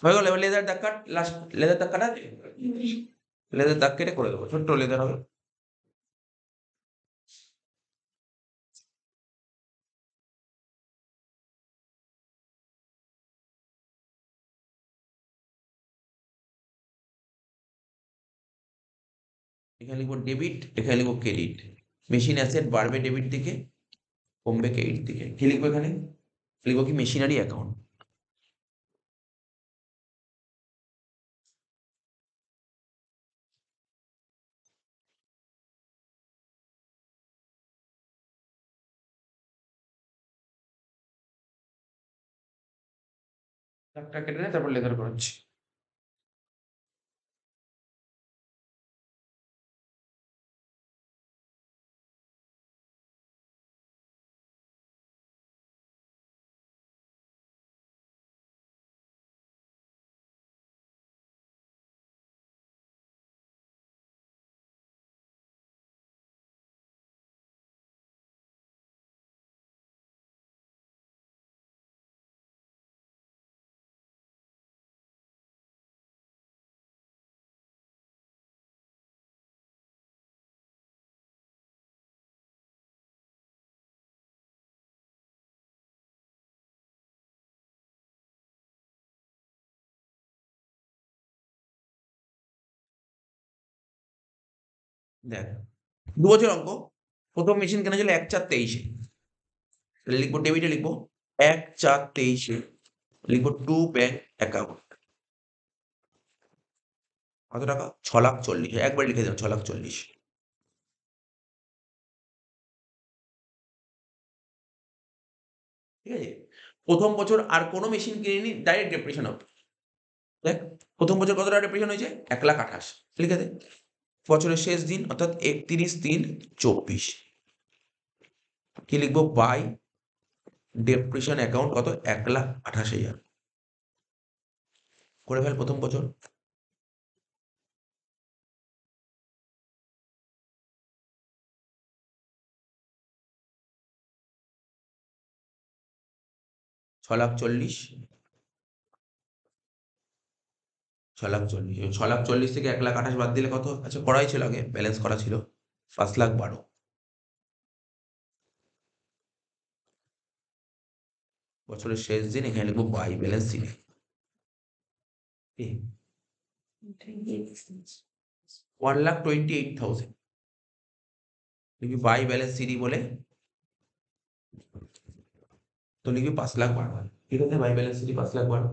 হয়ে গেল। এবার লেদার দাগ কাট, লাস্ট লেদার দাগ কাটা। লেদার দাগ কেটে করে দেবো, ছোট্ট লেদার হবে। এখানে লিখবো ডেবিট, এখানে লিখবো ক্রেডিট। মেশিন অ্যাসেট বাড়বে ডেবিট দিকে, কমবে ক্রেডিট দিকে। কি লিখবো এখানে? লিখবো কি? Machinery account. দাগটা কেটে নে, তারপর লেদার করাচ্ছি। দেখ 2 বছর অঙ্ক। প্রথম মেশিন কেনা ছিল 1/4/23-এ। তাহলে লিখবো ডেবিটে লিখবো 1/4/23-এ, লিখবো টু ব্যাংক অ্যাকাউন্ট। কত টাকা? 6,40,000। একবার লিখে দিলাম 6,40,000। ঠিক আছে? প্রথম বছর আর কোনো মেশিন কিনিনি, ডাইরেক্ট ডেপ্রিসিয়েশন হবে। দেখ প্রথম বছর কত টাকা ডেপ্রিসিয়েশন হয়েছে 1,28,000 লিখে দে। বছরের শেষ দিন অর্থাৎ 31/3/24 কি লিখবো বাই ডেপ্রিসিয়েশন অ্যাকাউন্ট কত 1,28,000 করে ফেল প্রথম বছর। ছ,40,000 6,40,000 থেকে 1,28,000 বাদ দিলে কত? আচ্ছা করাই ছিল আগে, ব্যালেন্স করা ছিল 5,12,000। বছরের শেষ দিন এখানে লিখবো বাই ব্যালেন্স শিট। 1,28,000 লিখবি বাই ব্যালেন্স সিডি বলে, তো লিখবি 5,12,000। ঠিক আছে, বাই ব্যালেন্স সিডি 5,12,000।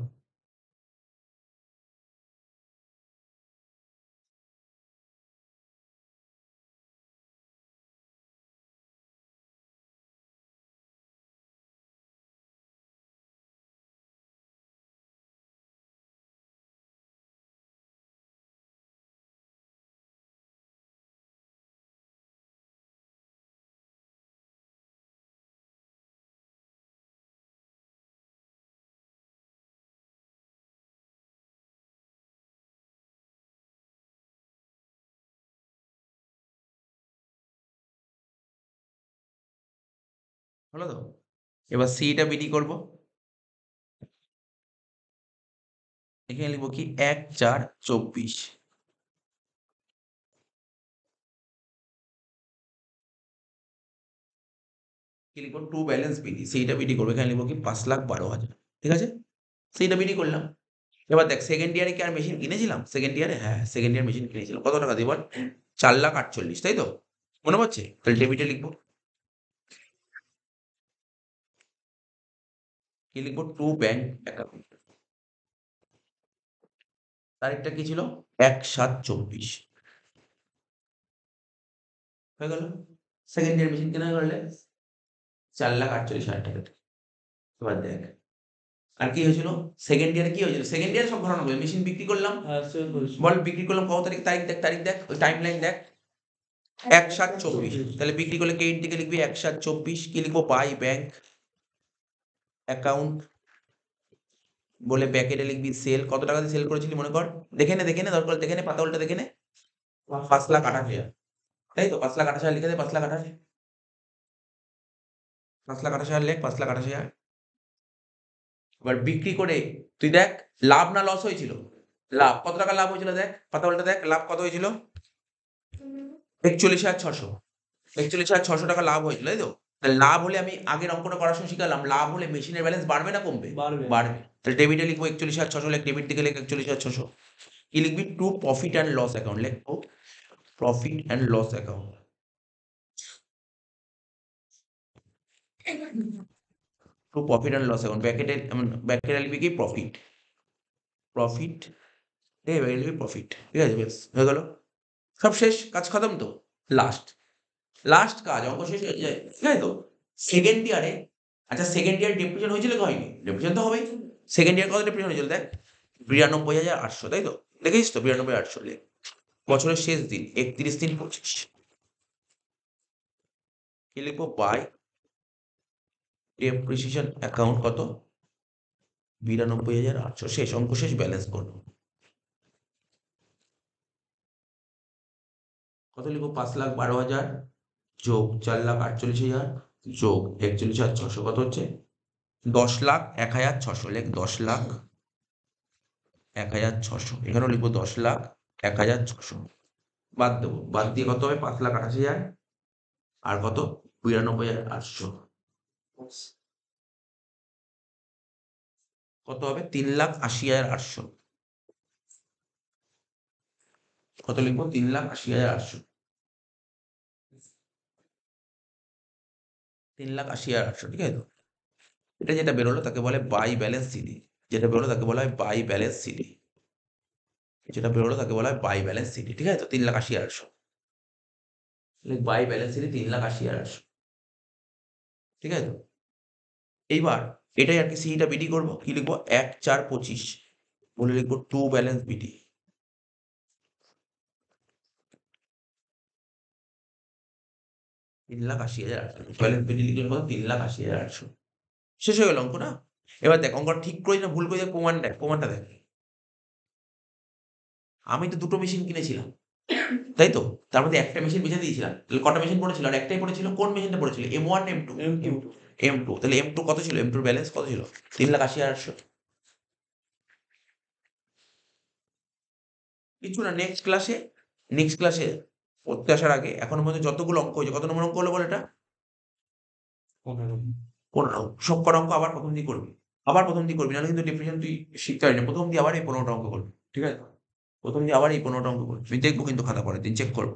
হলো তো? এবার সিটা বিডি করব। এখানে লিখবো কি 1/4/24 কি লিখবো টু ব্যালেন্স বিডি, সেইটা বিডি করবো। এখানে লিখবো কি 5,12,000। ঠিক আছে, সেইটা বিডি করলাম। এবার দেখ সেকেন্ড ইয়ারে কি আর মেশিন কিনেছিলাম? সেকেন্ড ইয়ারে, হ্যাঁ সেকেন্ড ইয়ার মেশিন কিনেছিলাম। কত টাকা দিয়ে বল? 4,48,000, তাই তো? মনে পড়ছে? তাহলে ডেবিটে লিখবো, কি লিখবো টু ব্যাংক অ্যাকাউন্ট। তারিখটা কি ছিল? 1/7/24 হয়ে গেল। সেকেন্ড ইয়ার মেশিন কেনা হয়ে গেলে 4,48,000 টাকা। এবার দেখ আর কি হয়েছিল সেকেন্ড ইয়ারে, কি হয়েছিল সেকেন্ড ইয়ারে? সব ঘটনা বলে মেশিন বিক্রি করলাম, বল বিক্রি করলাম কত তারিখ? তারিখ দেখ, ওই টাইম লাইন দেখ। 1/7/24 তাহলে বিক্রি করলে ক্রেডিট দিকে লিখবি 1/7/24। কি লিখবো বাই ব্যাংক অ্যাকাউন্ট বলে ব্যাকেটে লিখবি সেল। কত টাকা দিয়ে সেল করেছিলি মনে কর? দেখে নে দরকার, দেখে নে পাতা উল্টে দেখে নে। 5,28,000, তাই তো? 5,28,000 লিখে দে। 5,28,000 5,28,000 লেখ, 5,28,000। এবার বিক্রি করে তুই দেখ লাভ না লস হয়েছিল? লাভ কত টাকা লাভ হয়েছিল দেখ, পাতা উল্টে দেখ লাভ কত হয়েছিল? 41,600। 41,600 টাকা লাভ হয়েছিল, তাই তো? তাহলে লাভ হলে, আমি আগের অঙ্কটা করার সময় শিখালাম, লাভ হলে মেশিনের ব্যালেন্স বাড়বে না কমবে? বাড়বে। তাহলে ডেবিটে লিখবো 41,600, লেখ ডেবিট দিকে লেখ 41,600। কি লিখবি to profit and loss account, লেখ profit and loss account. To profit and loss account ব্যাকেটে লিখবি কি প্রফিট, প্রফিট লিখবি প্রফিট। ঠিক আছে, বেশ হয়ে গেল, সব শেষ, কাজ খতম তো। লাস্ট কাজ, অঙ্ক শেষ হয়ে যায়। ঠিক আছে তো? সেকেন্ড ইয়ারে, আচ্ছা সেকেন্ড ইয়ার ডেপ্রিসিয়েশন হয়েছিল কি হয়নি? ডেপ্রিসিয়েশন তো হবেই। সেকেন্ড ইয়ার কত ডেপ্রিসিয়েশন হয়েছিল দেখ? 92,800, তাই তো? দেখেছিস তো 92,800 লেখ। বছরের শেষ দিন 31/3/25 কি লিখবো বাই ডেপ্রিসিয়েশন অ্যাকাউন্ট কত? 92,800। শেষ, অঙ্ক শেষ, ব্যালেন্স করবো। কত লিখবো? 5,12,000 যোগ 4,48,000 যোগ 41,600 কত হচ্ছে? 10,01,600। লেখ 10,01,600। এখানেও লিখবো 10,01,600। বাদ দেবো, বাদ দিয়ে কত হবে? 5,28,000 আর কত? 92,800 কত হবে? 3,80,800। কত লিখবো? 3,80,800। 3,80,800, ঠিক আছে তো? এটা যেটা বেরোলো তাকে বলে বাই ব্যালেন্স সিডি। যেটা বেরোলো তাকে বলা হয় বাই ব্যালেন্স সিডি। যেটা বেরোলো তাকে বলা হয় বাই ব্যালেন্স সিডি। ঠিক আছে তো? 3,80,800 বাই ব্যালেন্স সিডি 3,80,800। ঠিক আছে তো? এইবার এটাই আর কি সিটা বিডি করবো। কি লিখবো? 1/4/25 বলে লিখবো টু ব্যালেন্স বিটি। তিন লাখ ৮০,০০০ ব্যালেন্স বিটি লিখলে কত ৩,৮০,৮০০। শেষ হয়ে গেল অঙ্ক না? এবার দেখ অঙ্কটা ঠিক করি না ভুল করি দেখ প্রমাণটা দেখ। আমি তো দুটো মেশিন কিনেছিলাম, তাই তো? তার মধ্যে একটা মেশিন বেচে দিয়েছিলাম। তাহলে কটা মেশিন পড়েছিল? আর একটাই পড়েছিল। কোন মেশিনটা পড়েছিল? M1 না M2? M2 তাহলে M2 কত ছিল? M2 এর ব্যালেন্স কত ছিল? ৩,৮০,৮০০। কিছু না, নেক্সট ক্লাসে পড়তে আসার আগে এখনো পর্যন্ত যতগুলো অঙ্ক হয়েছে, কত নম্বর অঙ্ক হলো বল এটা? 15 15। সবকটা অঙ্ক আবার প্রথম দিয়ে করবি। আবার প্রথম দিয়ে করবি, নাহলে কিন্তু ডেফিনিশন তুই শিখতে পারবি না। প্রথম দিয়ে আবার এই 15টা অঙ্ক করবি। ঠিক আছে? প্রথম দিয়ে আবার এই 15টা অঙ্ক করবি। আমি দেখবো কিন্তু খাতা পরের দিন চেক করবো।